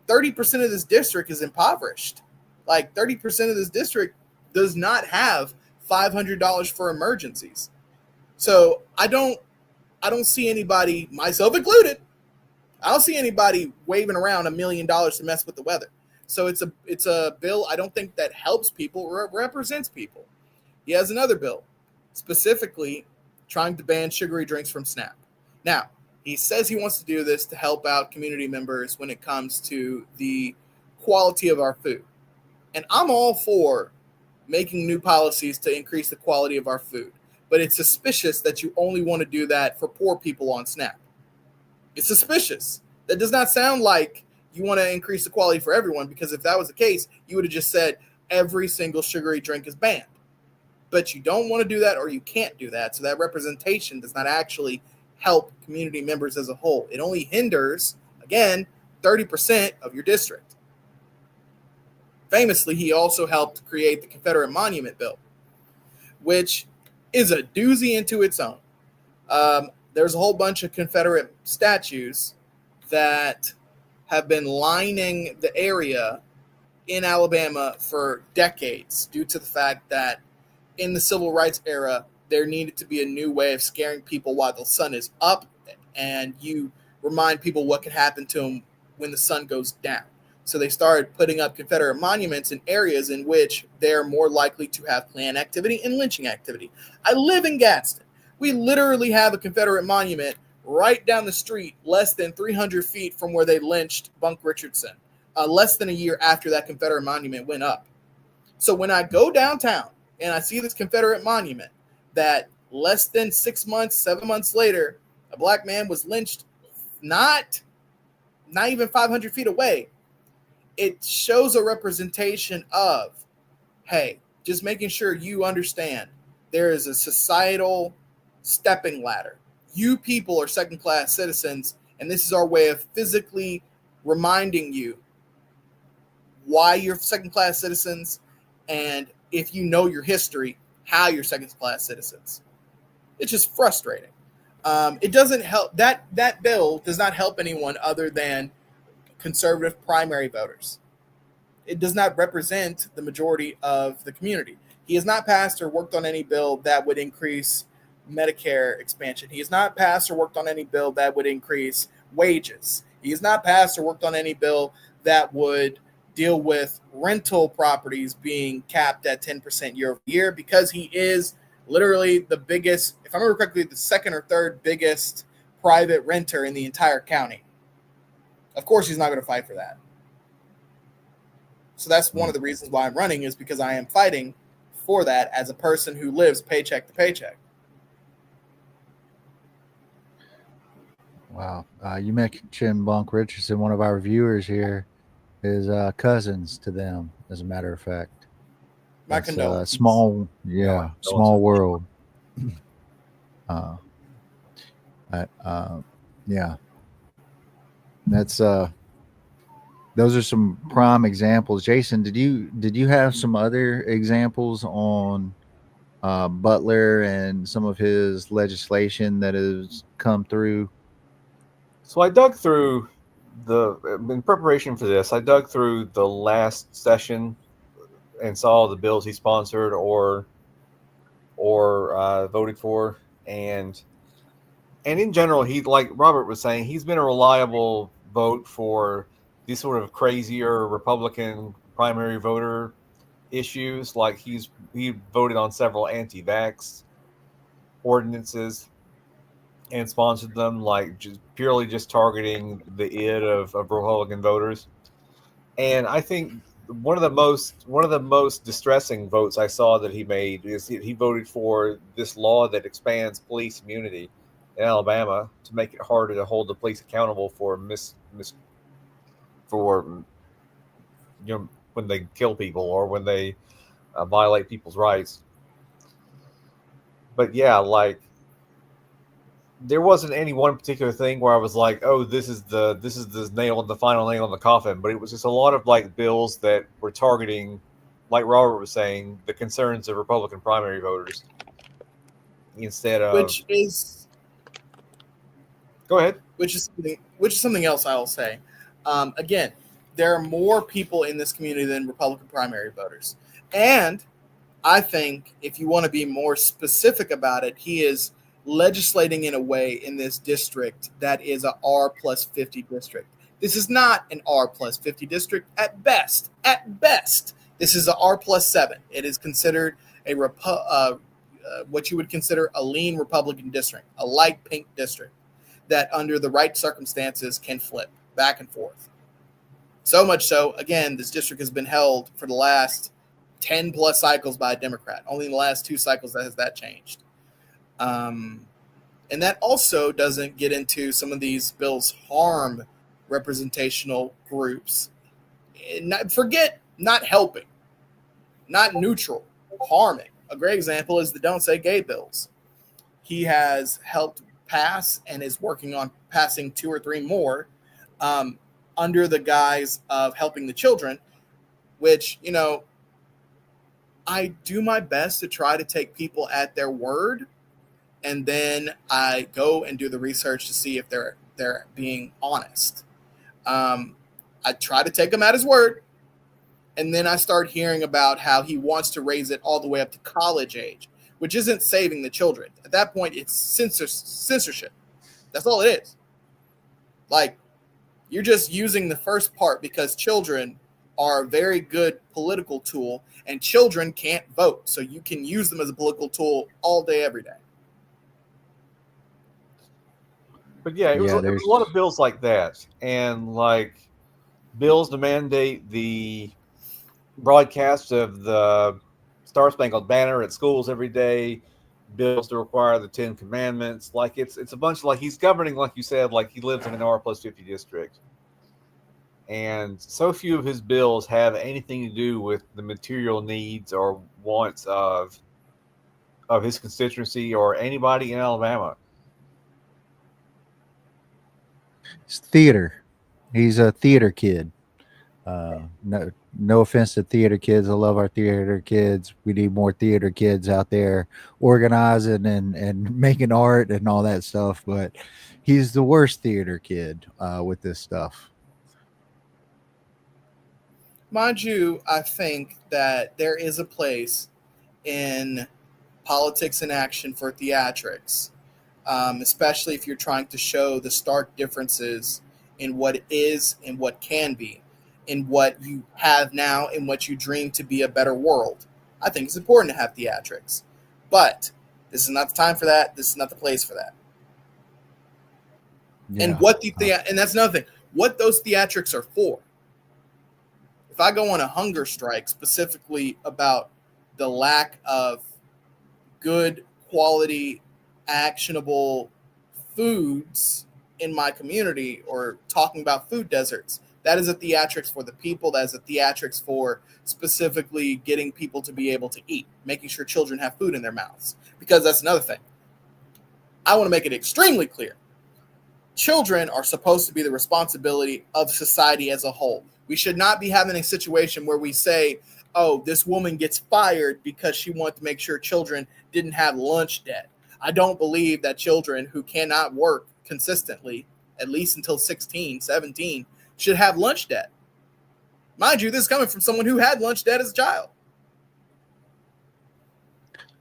30% of this district is impoverished. Like 30% of this district does not have $500 for emergencies. So I don't see anybody, myself included, I don't see anybody waving around $1 million to mess with the weather. So it's a bill I don't think that helps people or represents people. He has another bill specifically trying to ban sugary drinks from SNAP. Now, he says he wants to do this to help out community members when it comes to the quality of our food. And I'm all for making new policies to increase the quality of our food. But it's suspicious that you only want to do that for poor people on SNAP. It's suspicious. That does not sound like you want to increase the quality for everyone, because if that was the case, you would have just said every single sugary drink is banned. But you don't want to do that, or you can't do that. So that representation does not actually help community members as a whole. It only hinders, again, 30% of your district. Famously, he also helped create the Confederate Monument Bill, which is a doozy into its own. There's a whole bunch of Confederate statues that have been lining the area in Alabama for decades due to the fact that in the civil rights era, there needed to be a new way of scaring people while the sun is up, and you remind people what could happen to them when the sun goes down. So they started putting up Confederate monuments in areas in which they're more likely to have Klan activity and lynching activity. I live in Gadsden. We literally have a Confederate monument right down the street, less than 300 feet from where they lynched Bunk Richardson, less than a year after that Confederate monument went up. So when I go downtown and I see this Confederate monument that less than 6 months, 7 months later, a black man was lynched, not even 500 feet away, it shows a representation of, hey, just making sure you understand there is a societal stepping ladder. You people are second-class citizens, and this is our way of physically reminding you why you're second-class citizens, and if you know your history, how you're second-class citizens. It's just frustrating. It doesn't help. That bill does not help anyone other than conservative primary voters. It does not represent the majority of the community. He has not passed or worked on any bill that would increase Medicare expansion. He has not passed or worked on any bill that would increase wages. He has not passed or worked on any bill that would deal with rental properties being capped at 10% year over year, because he is literally the biggest, if I remember correctly, the second or third biggest private renter in the entire county. Of course, he's not going to fight for that. So that's one of the reasons why I'm running, is because I am fighting for that as a person who lives paycheck to paycheck. Wow. You mentioned Bunk Richardson. One of our viewers here is cousins to them, as a matter of fact. My condolences. Small world. Yeah. That's those are some prime examples. Jason, did you have some other examples on Butler and some of his legislation that has come through? So I dug through in preparation for this, I dug through the last session and saw the bills he sponsored or voted for, and in general, he, like Robert was saying, he's been a reliable vote for these sort of crazier Republican primary voter issues. Like he voted on several anti-vax ordinances and sponsored them, like just purely just targeting the id of Republican voters. And I think one of the most distressing votes I saw that he made is he voted for this law that expands police immunity in Alabama to make it harder to hold the police accountable for for when they kill people or when they violate people's rights. But yeah, like there wasn't any one particular thing where I was like, oh, this is the final nail in the coffin. But it was just a lot of like bills that were targeting, like Robert was saying, the concerns of Republican primary voters instead of. Which is Go ahead. Which is something else I will say. Again, there are more people in this community than Republican primary voters, and I think if you want to be more specific about it, he is legislating in a way in this district that is a R plus 50 district. This is not an R plus 50 district at best. At best, this is a R plus 7. It is considered a what you would consider a lean Republican district, a light pink district that under the right circumstances can flip back and forth. So much so, again, this district has been held for the last 10 plus cycles by a Democrat. Only in the last 2 cycles has that changed. And that also doesn't get into some of these bills harm representational groups. Forget not helping, not neutral, harming. A great example is the Don't Say Gay bills. He has helped pass and is working on passing 2 or 3 more under the guise of helping the children, which, I do my best to try to take people at their word, and then I go and do the research to see if they're being honest. I try to take him at his word, and then I start hearing about how he wants to raise it all the way up to college age, which isn't saving the children. At that point, it's censorship. That's all it is. Like, you're just using the first part because children are a very good political tool, and children can't vote. So you can use them as a political tool all day, every day. But yeah, there was a lot of bills like that, and like bills to mandate the broadcast of the Star Spangled Banner at schools every day, bills to require the 10 Commandments. Like it's a bunch of, like, he's governing, like you said, like he lives in an R plus 50 district. And so few of his bills have anything to do with the material needs or wants of his constituency or anybody in Alabama. It's theater. He's a theater kid. No offense to theater kids. I love our theater kids. We need more theater kids out there organizing and making art and all that stuff. But he's the worst theater kid with this stuff. Mind you, I think that there is a place in politics and action for theatrics, especially if you're trying to show the stark differences in what is and what can be, in what you have now and what you dream to be a better world. I think it's important to have theatrics, but this is not the time for that. This is not the place for that. Yeah. And that's another thing. What those theatrics are for. If I go on a hunger strike specifically about the lack of good quality, actionable foods in my community, or talking about food deserts, that is a theatrics for the people. That is a theatrics for specifically getting people to be able to eat, making sure children have food in their mouths. Because that's another thing. I want to make it extremely clear. Children are supposed to be the responsibility of society as a whole. We should not be having a situation where we say, oh, this woman gets fired because she wanted to make sure children didn't have lunch debt. I don't believe that children who cannot work consistently at least until 16, 17, should have lunch debt. Mind you, this is coming from someone who had lunch debt as a child.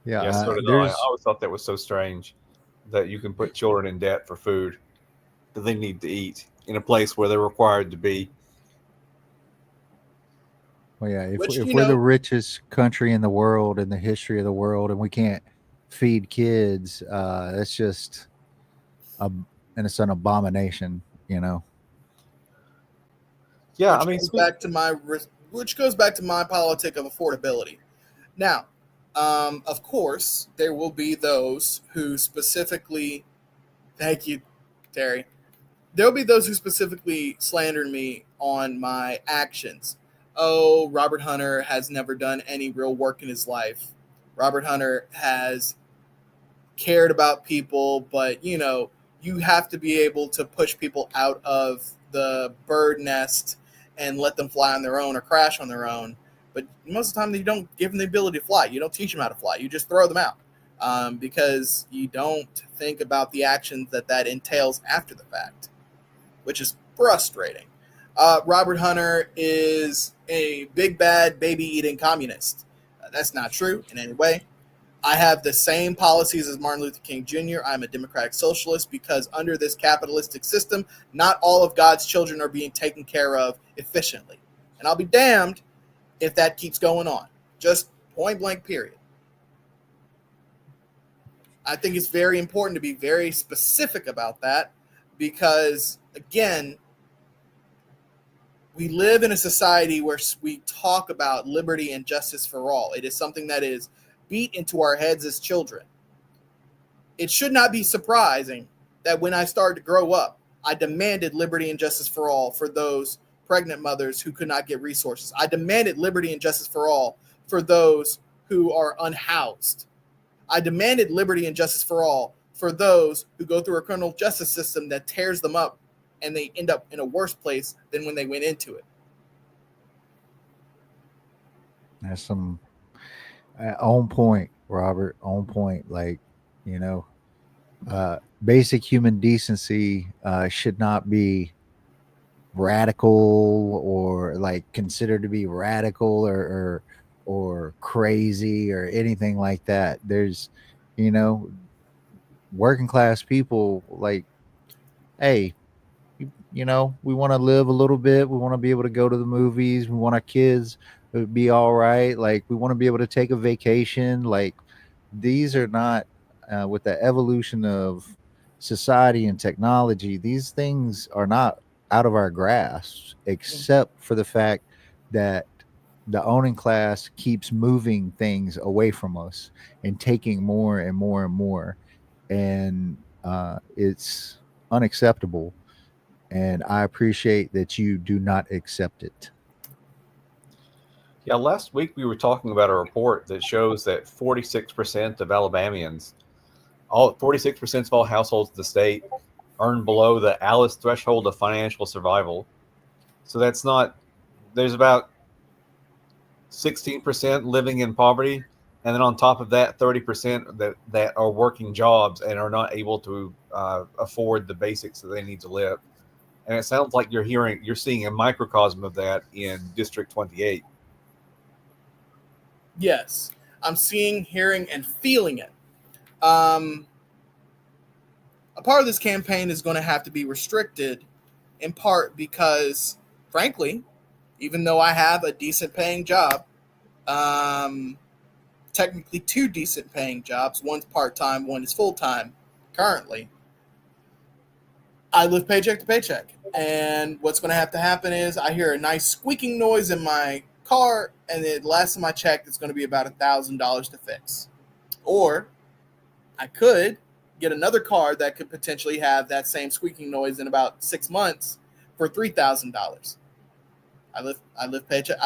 Yeah, so did I. I always thought that was so strange that you can put children in debt for food that they need to eat in a place where they're required to be. Well, yeah, if we're the richest country in the world, in the history of the world, and we can't feed kids, that's just and it's an abomination, you know. Yeah, which goes back to my politic of affordability. Now, of course, there will be those who specifically, thank you, Terry. There will be those who specifically slander me on my actions. Oh, Robert Hunter has never done any real work in his life. Robert Hunter has cared about people, but you have to be able to push people out of the bird nest and let them fly on their own or crash on their own. But most of the time, you don't give them the ability to fly. You don't teach them how to fly. You just throw them out because you don't think about the actions that entails after the fact, which is frustrating. Robert Hunter is a big, bad, baby-eating communist. That's not true in any way. I have the same policies as Martin Luther King Jr. I'm a democratic socialist because under this capitalistic system, not all of God's children are being taken care of efficiently. And I'll be damned if that keeps going on. Just point blank, period. I think it's very important to be very specific about that because, again, we live in a society where we talk about liberty and justice for all. It is something that is beat into our heads as children. It should not be surprising that when I started to grow up, I demanded liberty and justice for all for those pregnant mothers who could not get resources. I demanded liberty and justice for all for those who are unhoused. I demanded liberty and justice for all for those who go through a criminal justice system that tears them up and they end up in a worse place than when they went into it. That's some on point, Robert, on point. Like, basic human decency should not be radical or like considered to be radical or crazy or anything like that. There's, working class people like, hey, we want to live a little bit. We want to be able to go to the movies. We want our kids to be all right. Like, we want to be able to take a vacation. Like, these are not, with the evolution of society and technology, these things are not out of our grasp, except for the fact that the owning class keeps moving things away from us and taking more and more and more. And it's unacceptable. And I appreciate that you do not accept it. Yeah, last week we were talking about a report that shows that 46% of Alabamians, 46% of all households in the state, earn below the Alice threshold of financial survival. So that's not, there's about 16% living in poverty. And then on top of that, 30% that are working jobs and are not able to afford the basics that they need to live. And it sounds like you're seeing a microcosm of that in District 28. Yes, I'm seeing, hearing, and feeling it. A part of this campaign is going to have to be restricted, in part because, frankly, even though I have a decent paying job, technically two decent paying jobs, one's part-time, one is full-time currently, I live paycheck to paycheck. And what's going to have to happen is I hear a nice squeaking noise in my car, and the last time I checked, it's going to be about $1,000 to fix. Or I could get another car that could potentially have that same squeaking noise in about 6 months for $3,000. I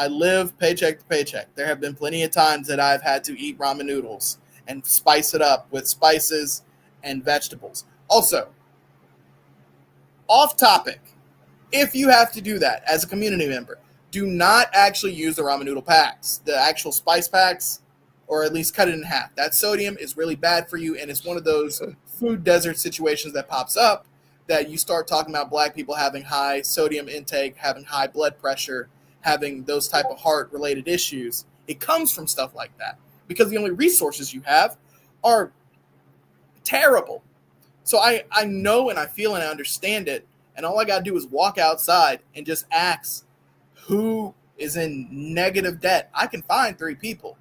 live paycheck to paycheck. There have been plenty of times that I've had to eat ramen noodles and spice it up with spices and vegetables. Also, off topic, if you have to do that as a community member, do not actually use the ramen noodle packs, the actual spice packs, or at least cut it in half. That sodium is really bad for you, and it's one of those food desert situations that pops up that you start talking about black people having high sodium intake, having high blood pressure, having those type of heart-related issues, it comes from stuff like that because the only resources you have are terrible. So I know and I feel and I understand it, and all I got to do is walk outside and just ask who is in negative debt. I can find 3 people.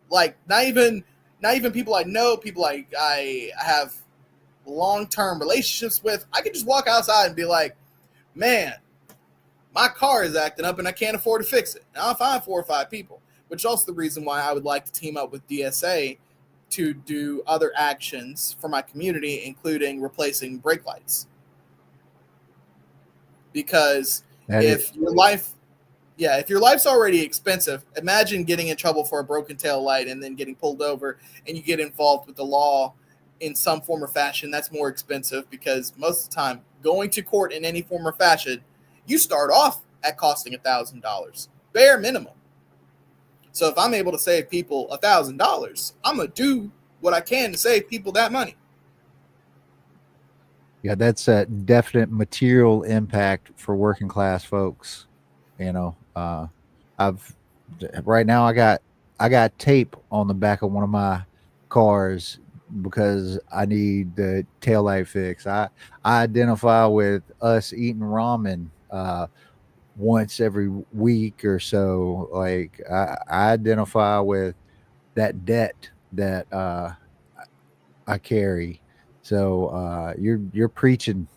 Like not even people I know, people I have long-term relationships with. I can just walk outside and be like, man, my car is acting up and I can't afford to fix it. And I'll find 4 or 5 people, which is also the reason why I would like to team up with DSA to do other actions for my community, including replacing brake lights. Because if your life's already expensive, imagine getting in trouble for a broken tail light and then getting pulled over and you get involved with the law in some form or fashion. That's more expensive because most of the time going to court in any form or fashion, you start off at costing $1,000, bare minimum. So if I'm able to save people $1,000, I'm going to do what I can to save people that money. Yeah, that's a definite material impact for working class folks. I've right now I got tape on the back of one of my cars because I need the taillight fix. I identify with us eating ramen once every week or so. Like I identify with that debt that I carry. So you're preaching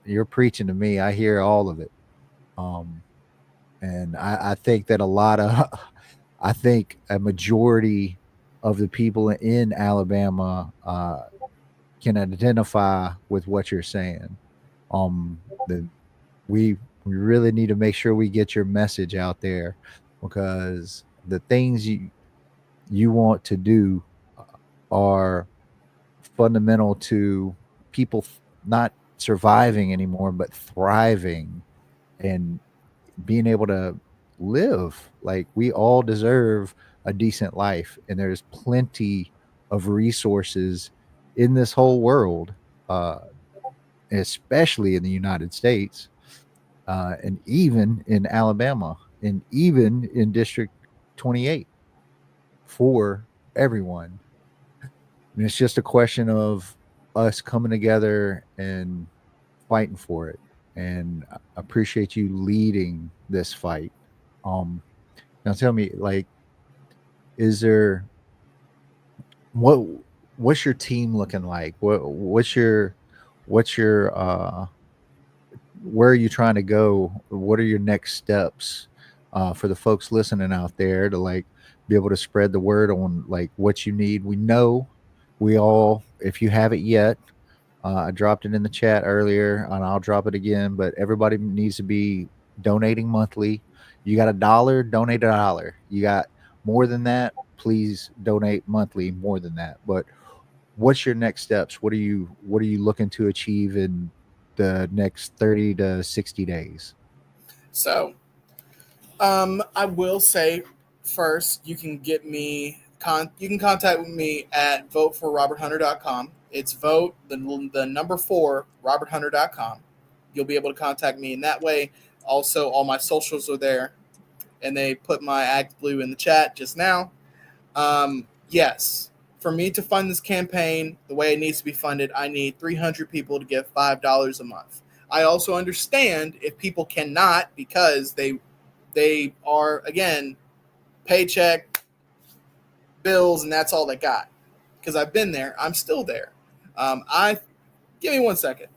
to me. I hear all of it. And I think that I think a majority of the people in Alabama can identify with what you're saying. The we really need to make sure we get your message out there because the things you want to do are fundamental to people not surviving anymore but thriving and being able to live. Like we all deserve a decent life and there's plenty of resources in this whole world, uh, especially in the United States, and even in Alabama and even in District 28 for everyone. And it's just a question of us coming together and fighting for it. And I appreciate you leading this fight. Um, Now tell me, like, is there what what's your team looking like? What's your where are you trying to go? What are your next steps for the folks listening out there to like be able to spread the word on like what you need? We know we all, if you haven't yet, I dropped it in the chat earlier and I'll drop it again, but everybody needs to be donating monthly. You got $1, donate $1. You got more than that, please donate monthly more than that. But what's your next steps? What are you looking to achieve in the next 30 to 60 days? So, I will say first, you can get me you can contact me at voteforroberthunter.com. It's vote the number 4 roberthunter.com. You'll be able to contact me in that way. Also, all my socials are there, and they put my Act Blue in the chat just now. Yes, for me to fund this campaign the way it needs to be funded, I need 300 people to give $5 a month. I also understand if people cannot because they are, again, paycheck, bills, and that's all they got. Because I've been there. I'm still there. Give me 1 second.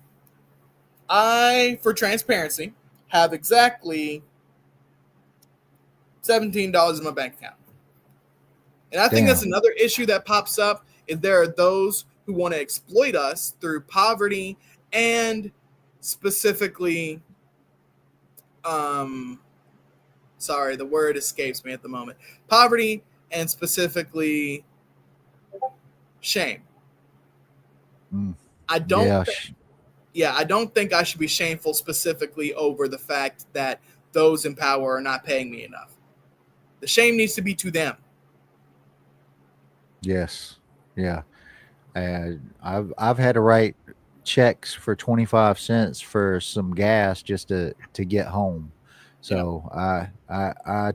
For transparency, have exactly $17 in my bank account. And I think that's another issue that pops up is there are those who want to exploit us through poverty and specifically, sorry, the word escapes me at the moment. Poverty and specifically shame. I don't think I should be shameful specifically over the fact that those in power are not paying me enough. The shame needs to be to them. Yes. Yeah. And I've had to write checks for 25 cents for some gas just to get home. So I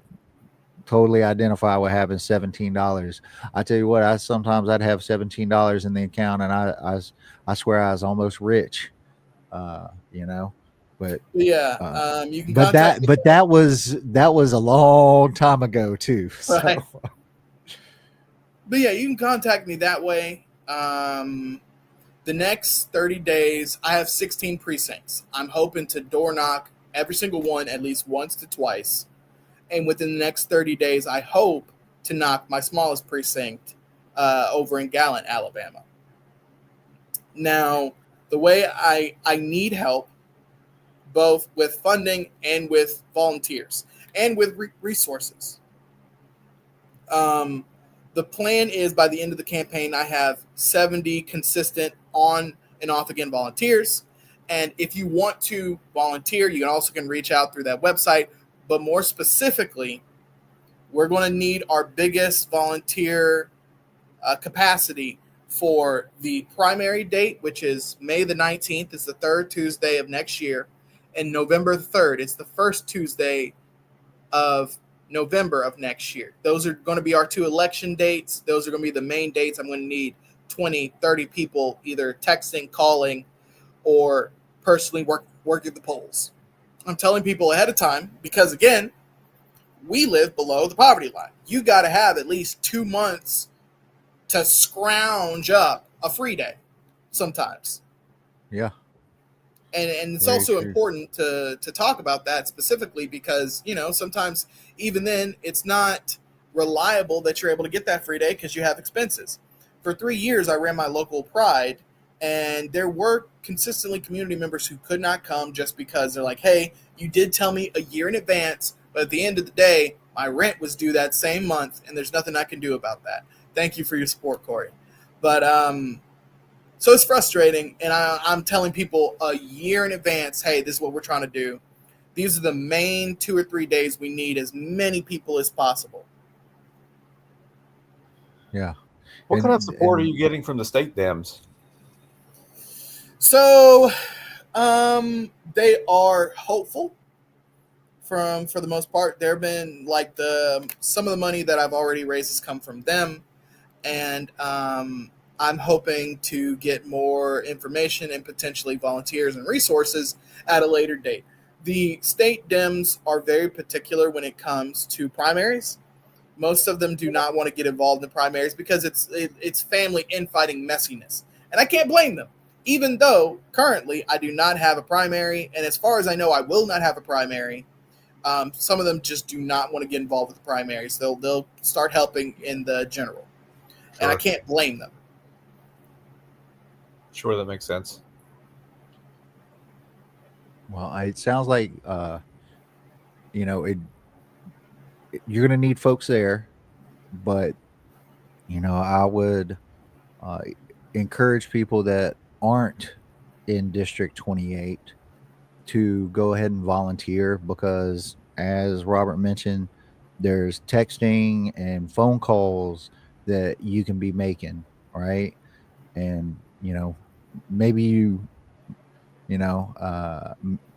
totally identify with having $17. I tell you what, I'd have $17 in the account, and I swear I was almost rich. You know, but Yeah, uh, you can contact me. but that was a long time ago too. Right. So But yeah, you can contact me that way. The next 30 days, I have 16 precincts. I'm hoping to door knock every single one at least once to twice. And within the next 30 days, I hope to knock my smallest precinct over in Gallant, Alabama. Now, the way I need help, both with funding and with volunteers and with resources. Um, the plan is by the end of the campaign, I have 70 consistent on and off again volunteers. And if you want to volunteer, you can reach out through that website. But more specifically, we're going to need our biggest volunteer capacity for the primary date, which is May the 19th. It's the third Tuesday of next year. And November the 3rd, it's the first Tuesday of November of next year. Those are going to be our two election dates. Those are going to be the main dates. I'm going to need 20, 30 people either texting, calling, or personally working the polls. I'm telling people ahead of time because, again, we live below the poverty line. You got to have at least 2 months to scrounge up a free day sometimes. yeah, And it's very also true. important to talk about that specifically because, sometimes even then it's not reliable that you're able to get that free day because you have expenses. For 3 years, I ran my local Pride, and there were consistently community members who could not come just because they're like, hey, you did tell me a year in advance, but at the end of the day, my rent was due that same month, and there's nothing I can do about that. Thank you for your support, Corey. But so it's frustrating, and I'm telling people a year in advance, hey, this is what we're trying to do. These are the main 2 or 3 days we need as many people as possible. Yeah. What kind of support are and you getting from the state Dems? So they are hopeful for the most part. There have been some of the money that I've already raised has come from them, and I'm hoping to get more information and potentially volunteers and resources at a later date. The state Dems are very particular when it comes to primaries. Most of them do not want to get involved in primaries because it's family infighting messiness. And I can't blame them. Even though currently I do not have a primary, and as far as I know, I will not have a primary. Some of them just do not want to get involved with the primaries. They'll start helping in the general. Sure. And I can't blame them. Sure, that makes sense. Well, it sounds like you're going to need folks there, but I would encourage people that aren't in District 28 to go ahead and volunteer because, as Robert mentioned, there's texting and phone calls that you can be making, right? And maybe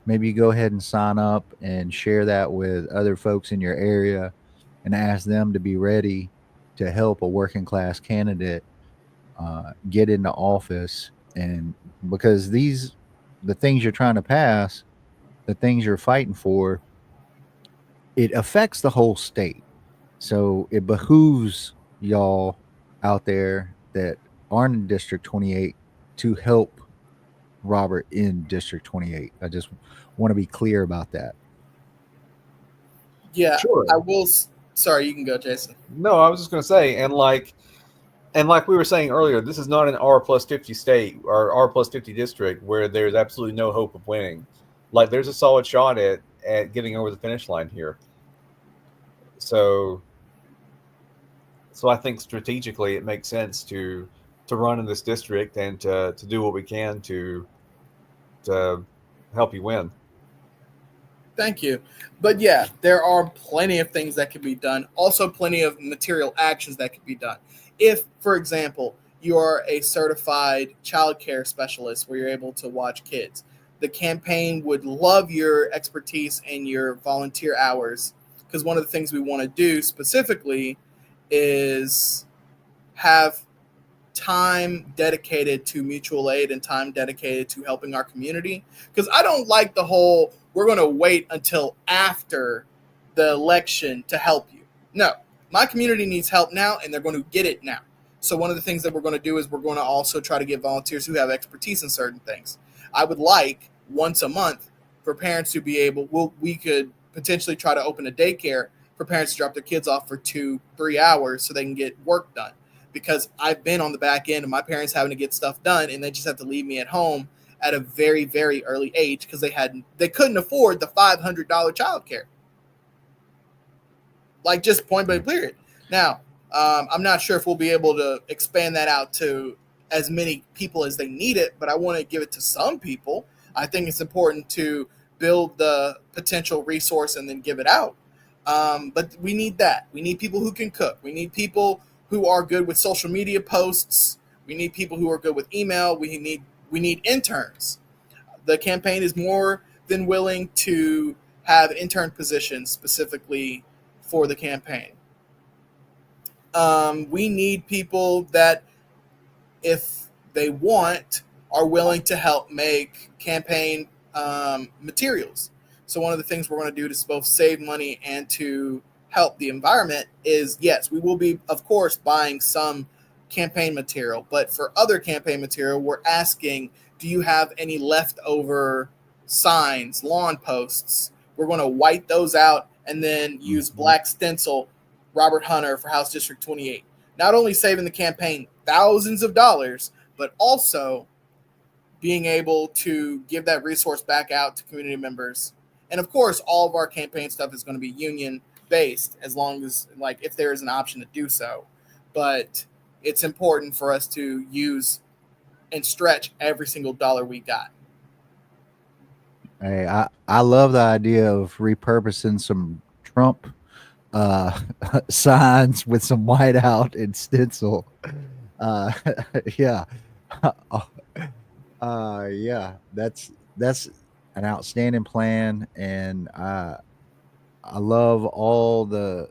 maybe you go ahead and sign up and share that with other folks in your area and ask them to be ready to help a working class candidate get into office. And because the things you're trying to pass, the things you're fighting for, it affects the whole state. So it behooves y'all out there that aren't in District 28 to help Robert in District 28. I just want to be clear about that. Yeah, sure. I will. Sorry, you can go, Jason. No, I was just going to say, and like we were saying earlier, this is not an R+50 state or R+50 district where there's absolutely no hope of winning. Like, there's a solid shot at getting over the finish line here. So I think strategically it makes sense to run in this district and to do what we can to help you win. Thank you. But yeah, there are plenty of things that can be done. Also, plenty of material actions that can be done. If, for example, you're a certified child care specialist where you're able to watch kids. The campaign would love your expertise and your volunteer hours, because one of the things we want to do specifically is have time dedicated to mutual aid and time dedicated to helping our community. Because I don't like the whole, we're going to wait until after the election to help you. No, my community needs help now, and they're going to get it now. So one of the things that we're going to do is we're going to also try to get volunteers who have expertise in certain things. I would like once a month for parents to be able, we could potentially try to open a daycare for parents to drop their kids off for 2-3 hours so they can get work done. Because I've been on the back end of my parents having to get stuff done, and they just have to leave me at home at a very, very early age because they couldn't afford the $500 childcare. Like, just point blank period. Now, I'm not sure if we'll be able to expand that out to as many people as they need it, but I want to give it to some people. I think it's important to build the potential resource and then give it out. But we need that. We need people who can cook. We need people who are good with social media posts. We need people who are good with email. We need interns. The campaign is more than willing to have intern positions specifically for the campaign. We need people that, if they want, are willing to help make campaign materials. So one of the things we're going to do to both save money and to help the environment is, yes, we will be, of course, buying some campaign material. But for other campaign material, we're asking, do you have any leftover signs, lawn posts? We're going to white those out and then use black stencil Robert Hunter for House District 28. Not only saving the campaign thousands of dollars, but also being able to give that resource back out to community members. And of course, all of our campaign stuff is going to be union based, as long as, like, if there is an option to do so. But it's important for us to use and stretch every single dollar we got. Hey, I love the idea of repurposing some Trump signs with some whiteout and stencil. Uh, yeah, yeah, that's an outstanding plan, and I love all the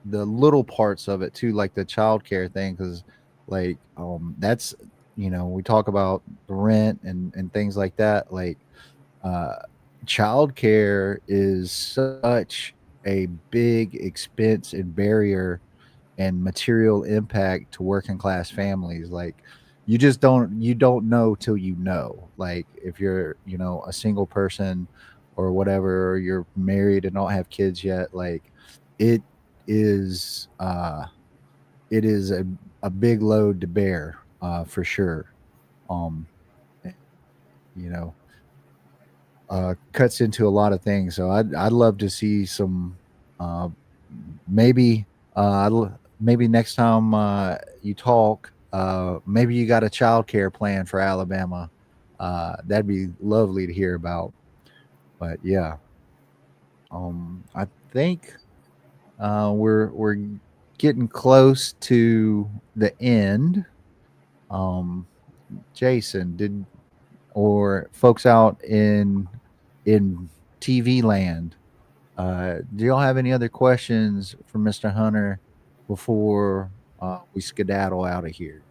little parts of it too, like the childcare thing, because like that's, we talk about the rent and things like that. Like uh, childcare is such a big expense and barrier and material impact to working class families. Like you don't know till you know. Like if you're a single person or whatever, or you're married and don't have kids yet, like it is it is a big load to bear, for sure. um you know Cuts into a lot of things. So I'd love to see some, uh, maybe maybe next time you talk, maybe you got a child care plan for Alabama. That'd be lovely to hear about. But yeah, I think we're getting close to the end. Um, Jason, did or folks out in TV land, do y'all have any other questions for Mr. Hunter before we skedaddle out of here?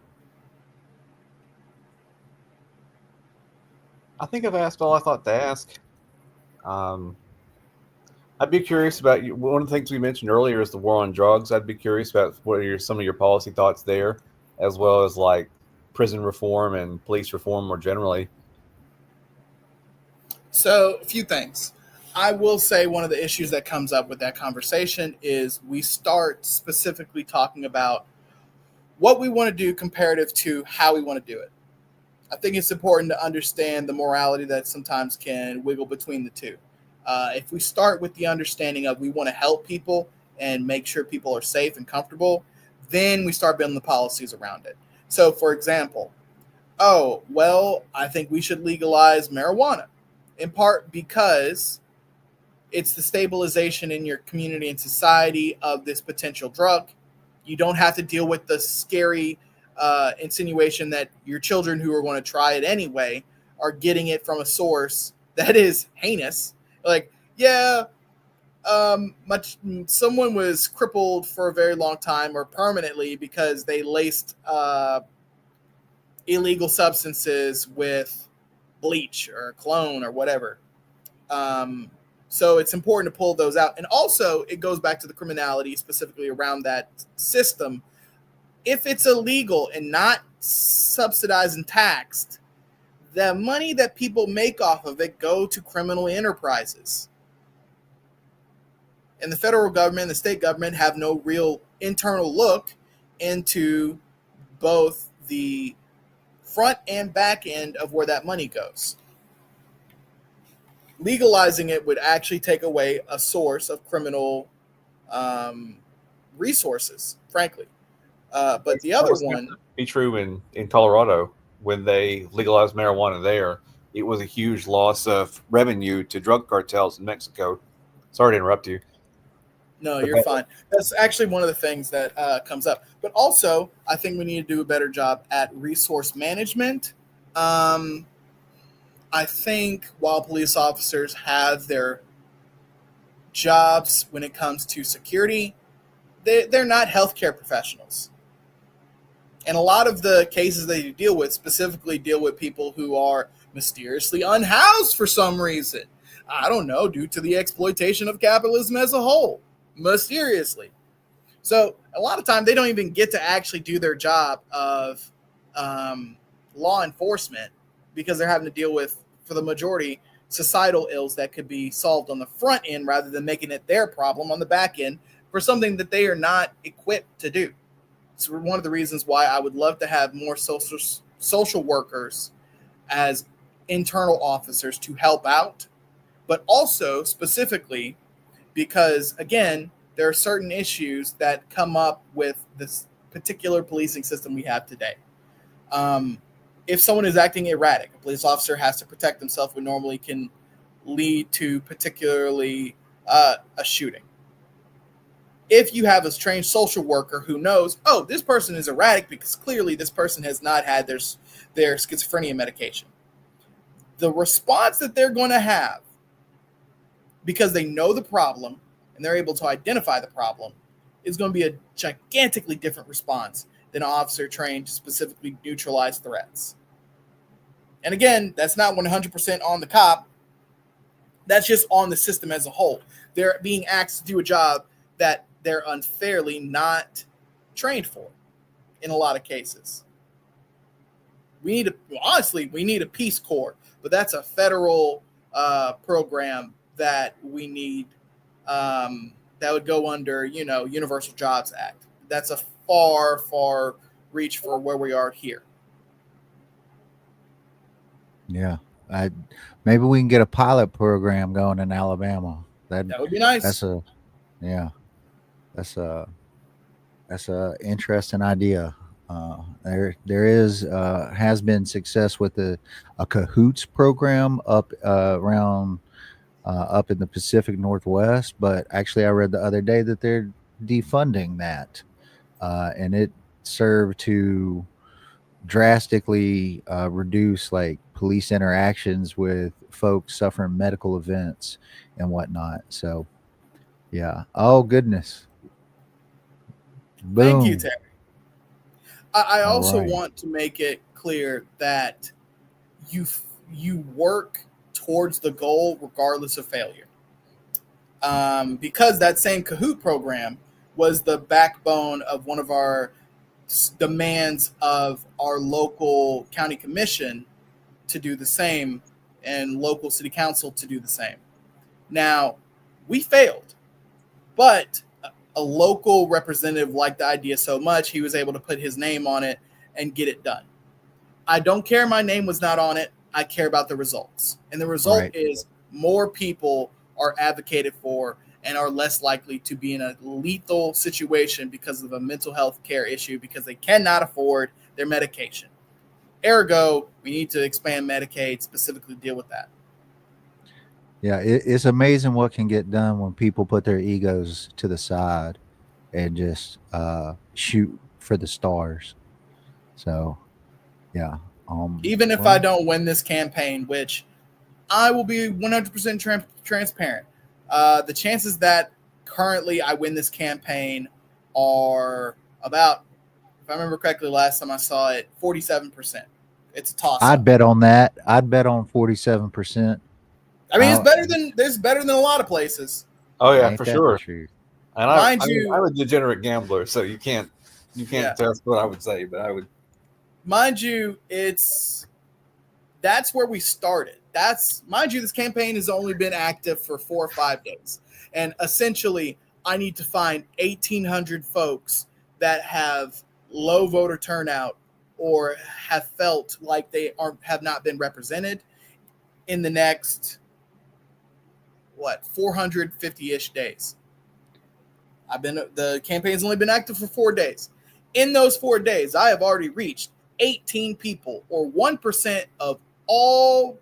I think I've asked all I thought to ask. I'd be curious about you. One of the things we mentioned earlier is the war on drugs. I'd be curious about what are some of your policy thoughts there, as well as like prison reform and police reform more generally. So, a few things. I will say one of the issues that comes up with that conversation is we start specifically talking about what we want to do comparative to how we want to do it. I think it's important to understand the morality that sometimes can wiggle between the two. If we start with the understanding of we want to help people and make sure people are safe and comfortable, then we start building the policies around it. So, for example, I think we should legalize marijuana, in part because it's the stabilization in your community and society of this potential drug. You don't have to deal with the scary insinuation that your children who are going to try it anyway are getting it from a source that is heinous. Like, yeah, someone was crippled for a very long time or permanently because they laced illegal substances with bleach or cologne or whatever. So it's important to pull those out. And also, it goes back to the criminality specifically around that system. If it's illegal and not subsidized and taxed, the money that people make off of it go to criminal enterprises. And the federal government and the state government have no real internal look into both the front and back end of where that money goes. Legalizing it would actually take away a source of criminal resources, frankly. But the other one... be true in Colorado. When they legalized marijuana there, it was a huge loss of revenue to drug cartels in Mexico. Sorry to interrupt you. No, you're fine. That's actually one of the things that comes up. But also, I think we need to do a better job at resource management. I think while police officers have their jobs when it comes to security, they're not healthcare professionals. And a lot of the cases they deal with specifically deal with people who are mysteriously unhoused for some reason. I don't know, due to the exploitation of capitalism as a whole, mysteriously. So a lot of time they don't even get to actually do their job of law enforcement because they're having to deal with, for the majority, societal ills that could be solved on the front end rather than making it their problem on the back end for something that they are not equipped to do. It's one of the reasons why I would love to have more social workers as internal officers to help out, but also specifically because, again, there are certain issues that come up with this particular policing system we have today. If someone is acting erratic, a police officer has to protect themselves, which normally can lead to particularly a shooting. If you have a trained social worker who knows, oh, this person is erratic because clearly this person has not had their schizophrenia medication, the response that they're going to have, because they know the problem and they're able to identify the problem, is going to be a gigantically different response than an officer trained to specifically neutralize threats. And again, that's not 100% on the cop. That's just on the system as a whole. They're being asked to do a job that they're unfairly not trained for in a lot of cases. We need a Peace Corps, but that's a federal program that we need that would go under, Universal Jobs Act. That's a far, far reach for where we are here. Yeah. Maybe we can get a pilot program going in Alabama. That would be nice. That's a interesting idea. There has been success with a Cahoots program up around up in the Pacific Northwest, but actually I read the other day that they're defunding that, and it served to drastically reduce like police interactions with folks suffering medical events and whatnot. So yeah. Oh goodness. Boom. Thank you, Terry. I also want to make it clear that you work towards the goal regardless of failure. Because that same Kahoot program was the backbone of one of our demands of our local county commission to do the same and local city council to do the same. Now, we failed, but a local representative liked the idea so much, he was able to put his name on it and get it done. I don't care my name was not on it. I care about the results. And the result is more people are advocated for and are less likely to be in a lethal situation because of a mental health care issue because they cannot afford their medication. Ergo, we need to expand Medicaid specifically to deal with that. Yeah, it's amazing what can get done when people put their egos to the side and just shoot for the stars. So, yeah. Even if well, I don't win this campaign, which I will be 100% transparent, the chances that currently I win this campaign are about, if I remember correctly, last time I saw it, 47%. It's a toss I'd up. bet on that. I'd bet on 47%. I mean, it's better than there's better than a lot of places. Oh yeah, Ain't for that the sure. truth? And Mind I mean, you, I'm a degenerate gambler, so you can't yeah, test what I would say, but I would. mind you, that's where we started. Mind you, this campaign has only been active for 4 or 5 days, and essentially, I need to find 1,800 folks that have low voter turnout or have felt like they have not been represented in the next 450-ish days. The campaign's only been active for 4 days. In those 4 days, I have already reached 18 people, or 1% of all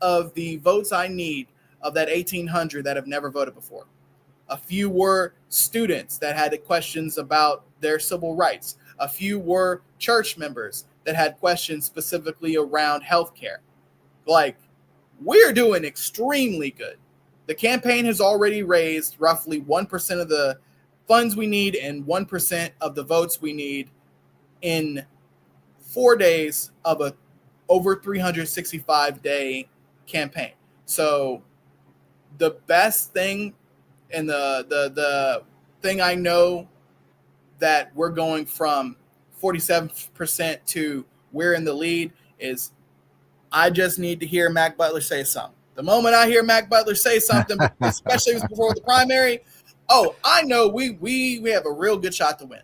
of the votes I need of that 1,800 that have never voted before. A few were students that had questions about their civil rights. A few were church members that had questions specifically around healthcare. Like, we're doing extremely good. The campaign has already raised roughly 1% of the funds we need and 1% of the votes we need in 4 days of a over 365-day campaign. So the best thing and the thing I know that we're going from 47% to we're in the lead is I just need to hear Mac Butler say something. The moment I hear Mac Butler say something, especially if it's before the primary, oh, I know we have a real good shot to win.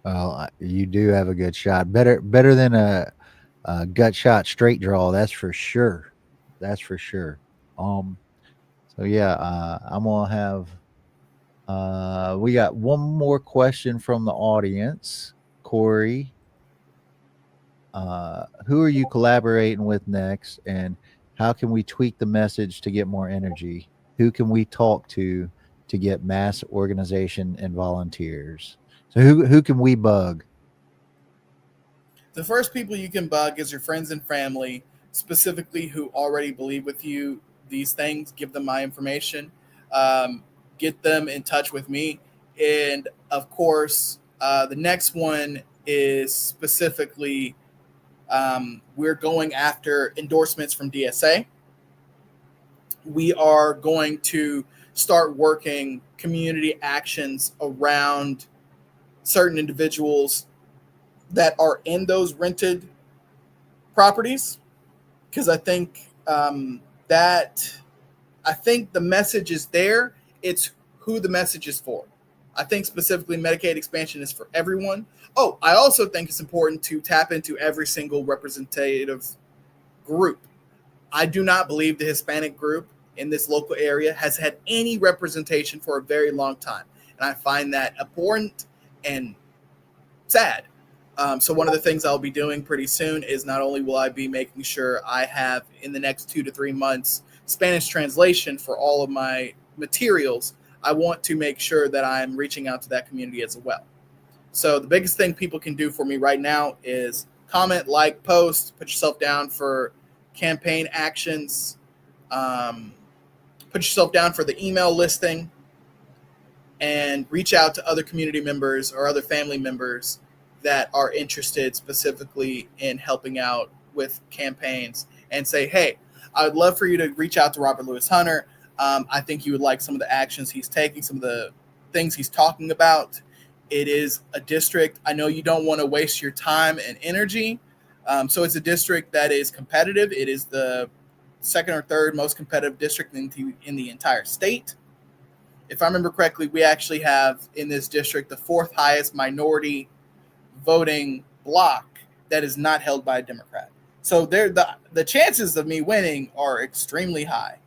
Well, you do have a good shot. Better than a gut shot straight draw. That's for sure. That's for sure. Um. So yeah, I'm gonna have. We got one more question from the audience, Corey. Who are you collaborating with next, and how can we tweak the message to get more energy? Who can we talk to get mass organization and volunteers? So who can we bug? The first people you can bug is your friends and family, specifically who already believe with you these things. Give them my information. Get them in touch with me. And of course, the next one is specifically we're going after endorsements from DSA. We are going to start working community actions around certain individuals that are in those rented properties, because that I think the message is there. It's who the message is for. I think specifically Medicaid expansion is for everyone. Oh, I also think it's important to tap into every single representative group. I do not believe the Hispanic group in this local area has had any representation for a very long time. And I find that abhorrent and sad. So one of the things I'll be doing pretty soon is not only will I be making sure I have in the next 2 to 3 months Spanish translation for all of my materials, I want to make sure that I'm reaching out to that community as well. So the biggest thing people can do for me right now is comment, like, post, put yourself down for campaign actions, put yourself down for the email listing, and reach out to other community members or other family members that are interested specifically in helping out with campaigns and say, hey, I would love for you to reach out to Robert Louis Hunter. I think you would like some of the actions he's taking, some of the things he's talking about. It is a district. I know you don't want to waste your time and energy. So it's a district that is competitive. It is the second or third most competitive district in the entire state. If I remember correctly, we actually have in this district the fourth highest minority voting block that is not held by a Democrat. So the chances of me winning are extremely high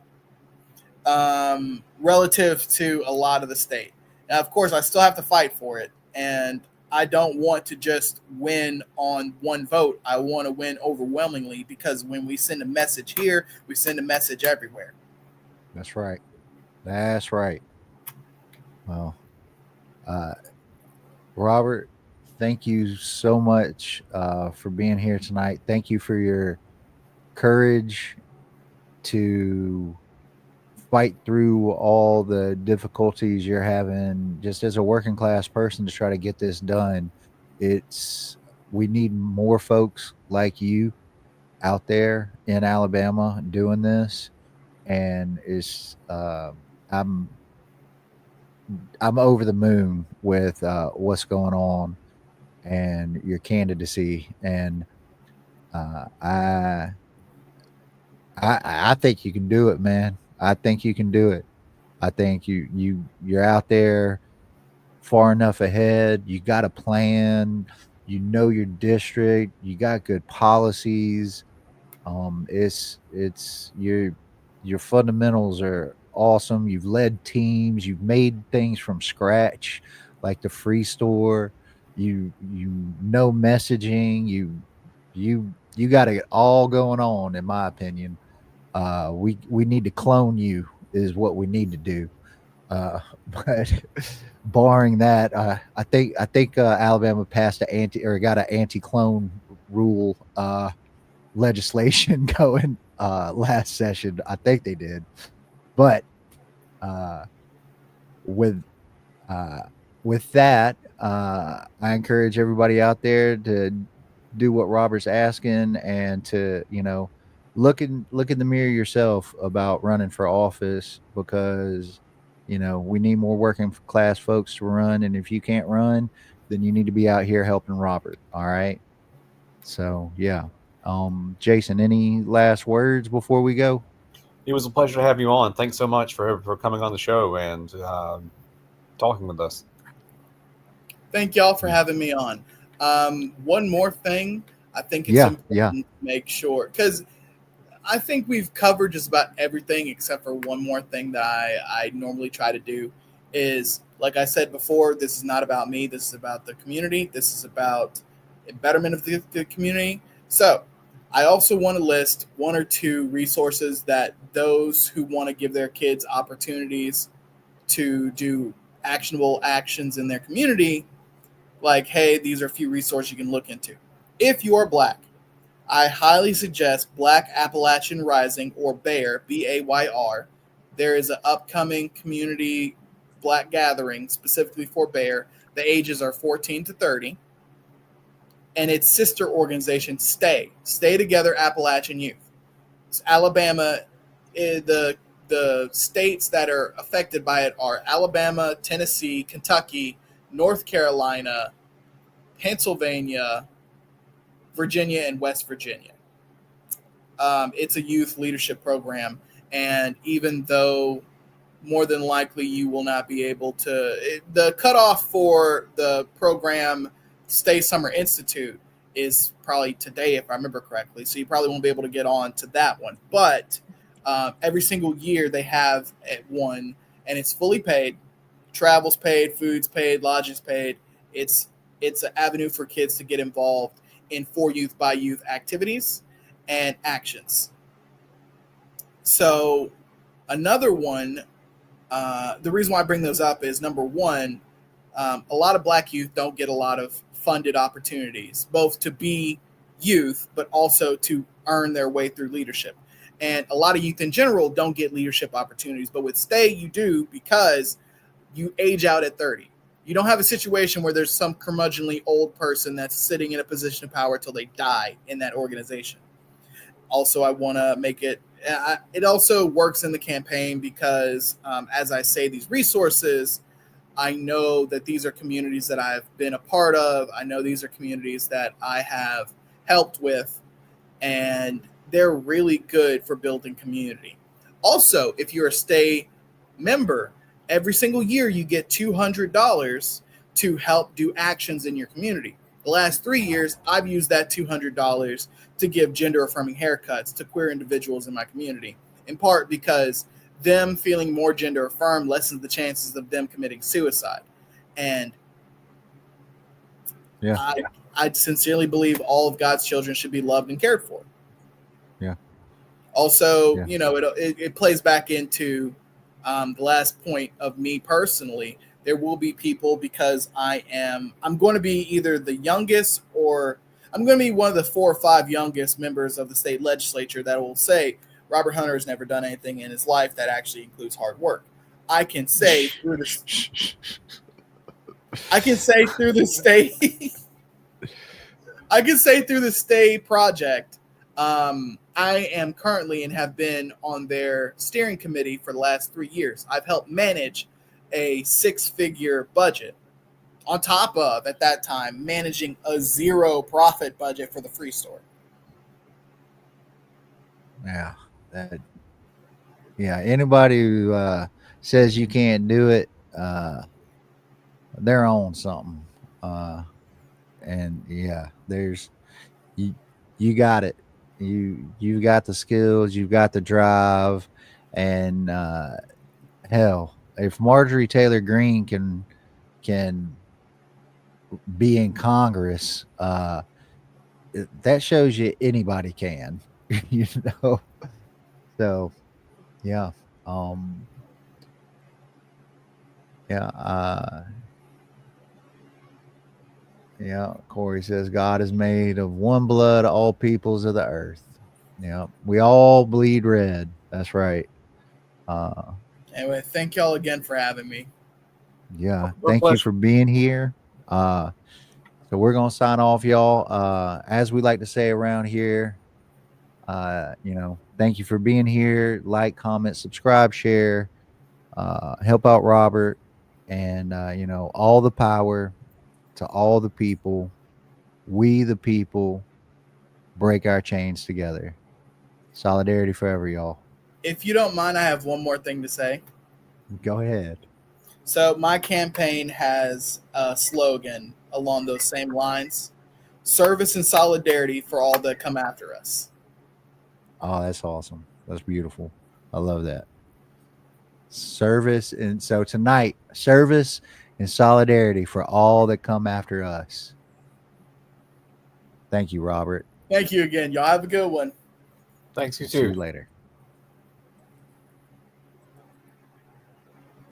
relative to a lot of the state. Now, of course, I still have to fight for it, and I don't want to just win on one vote. I want to win overwhelmingly, because when we send a message here, we send a message everywhere. That's right. That's right. Well, uh, Robert, thank you so much for being here tonight. Thank you for your courage to fight through all the difficulties you're having just as a working class person to try to get this done. It's we need more folks like you out there in Alabama doing this, and I'm I'm over the moon with what's going on and your candidacy, and uh, I I think you can do it, man. I think you can do it. I think you're out there far enough ahead. You got a plan. You know your district. You got good policies. It's your fundamentals are awesome. You've led teams. You've made things from scratch, like the free store. You know messaging. You got it all going on, in my opinion. We need to clone you is what we need to do. But barring that, I think Alabama passed a anti or got an anti-clone rule legislation going last session. I think they did, but uh, with uh, with that, I encourage everybody out there to do what Robert's asking and to look in the mirror yourself about running for office because we need more working class folks to run, and if you can't run, then you need to be out here helping Robert. All right. So yeah. Jason, any last words before we go? It was a pleasure to have you on. Thanks so much for coming on the show and talking with us. Thank y'all for having me on. One more thing, I think it's Yeah, important to make sure, because I think we've covered just about everything except for one more thing that I normally try to do is, like I said before, this is not about me. This is about the community. This is about a betterment of the community. So I also want to list one or two resources that those who want to give their kids opportunities to do actionable actions in their community, like, hey, these are a few resources you can look into. If you are Black, I highly suggest Black Appalachian Rising, or BAYR, BAYR. There is an upcoming community Black gathering specifically for BAYR. The ages are 14 to 30. And its sister organization, Stay Together Appalachian Youth. It's Alabama, the states that are affected by it are Alabama, Tennessee, Kentucky, North Carolina, Pennsylvania, Virginia, and West Virginia. It's a youth leadership program, and even though more than likely you will not be able to, the cutoff for the program Stay Summer Institute is probably today, if I remember correctly, so you probably won't be able to get on to that one. But every single year they have one, and it's fully paid. Travel's paid, food's paid, lodging's paid. It's an avenue for kids to get involved in for youth by youth activities and actions. So another one, the reason why I bring those up is, number one, a lot of Black youth don't get a lot of funded opportunities, both to be youth, but also to earn their way through leadership. And a lot of youth in general don't get leadership opportunities, but with Stay, you do, because you age out at 30. You don't have a situation where there's some curmudgeonly old person that's sitting in a position of power till they die in that organization. Also, I want to make it, it also works in the campaign because, as I say, these resources, I know that these are communities that I've been a part of. I know these are communities that I have helped with, and they're really good for building community. Also, if you're a Stay member, every single year you get $200 to help do actions in your community. The last 3 years, I've used that $200 to give gender-affirming haircuts to queer individuals in my community, in part because them feeling more gender-affirmed lessens the chances of them committing suicide. And Yeah. I sincerely believe all of God's children should be loved and cared for. Yeah. Also, Yeah. it plays back into the last point of me personally. there will be people, because I'm going to be either the youngest, or I'm going to be one of the 4 or 5 youngest members of the state legislature that will say Robert Hunter has never done anything in his life that actually includes hard work. I can say through the state I can say through the state project, I am currently and have been on their steering committee for the last 3 years. I've helped manage a 6-figure budget, on top of, at that time, managing a 0 profit budget for the free store. Yeah, anybody who says you can't do it, they're on something. And yeah, there's you got it. You got the skills, you've got the drive, and hell, if Marjorie Taylor Greene can be in Congress, that shows you anybody can. You know. So yeah. Yeah, Corey says God is made of one blood, all peoples of the earth. Yeah, we all bleed red. That's right. Anyway, thank y'all again for having me. Yeah, thank you for being here. So we're gonna sign off, y'all. As we like to say around here, thank you for being here. Like, comment, subscribe, share, help out Robert, and all the power to all the people. We the people break our chains together. Solidarity forever, y'all. If you don't mind, I have one more thing to say. Go ahead. So my campaign has a slogan along those same lines: service and solidarity for all that come after us. Oh, that's awesome. That's beautiful. I love that. Service. And so tonight, service and solidarity for all that come after us. Thank you, Robert. Thank you again. Y'all have a good one. Thanks, you See too. you later.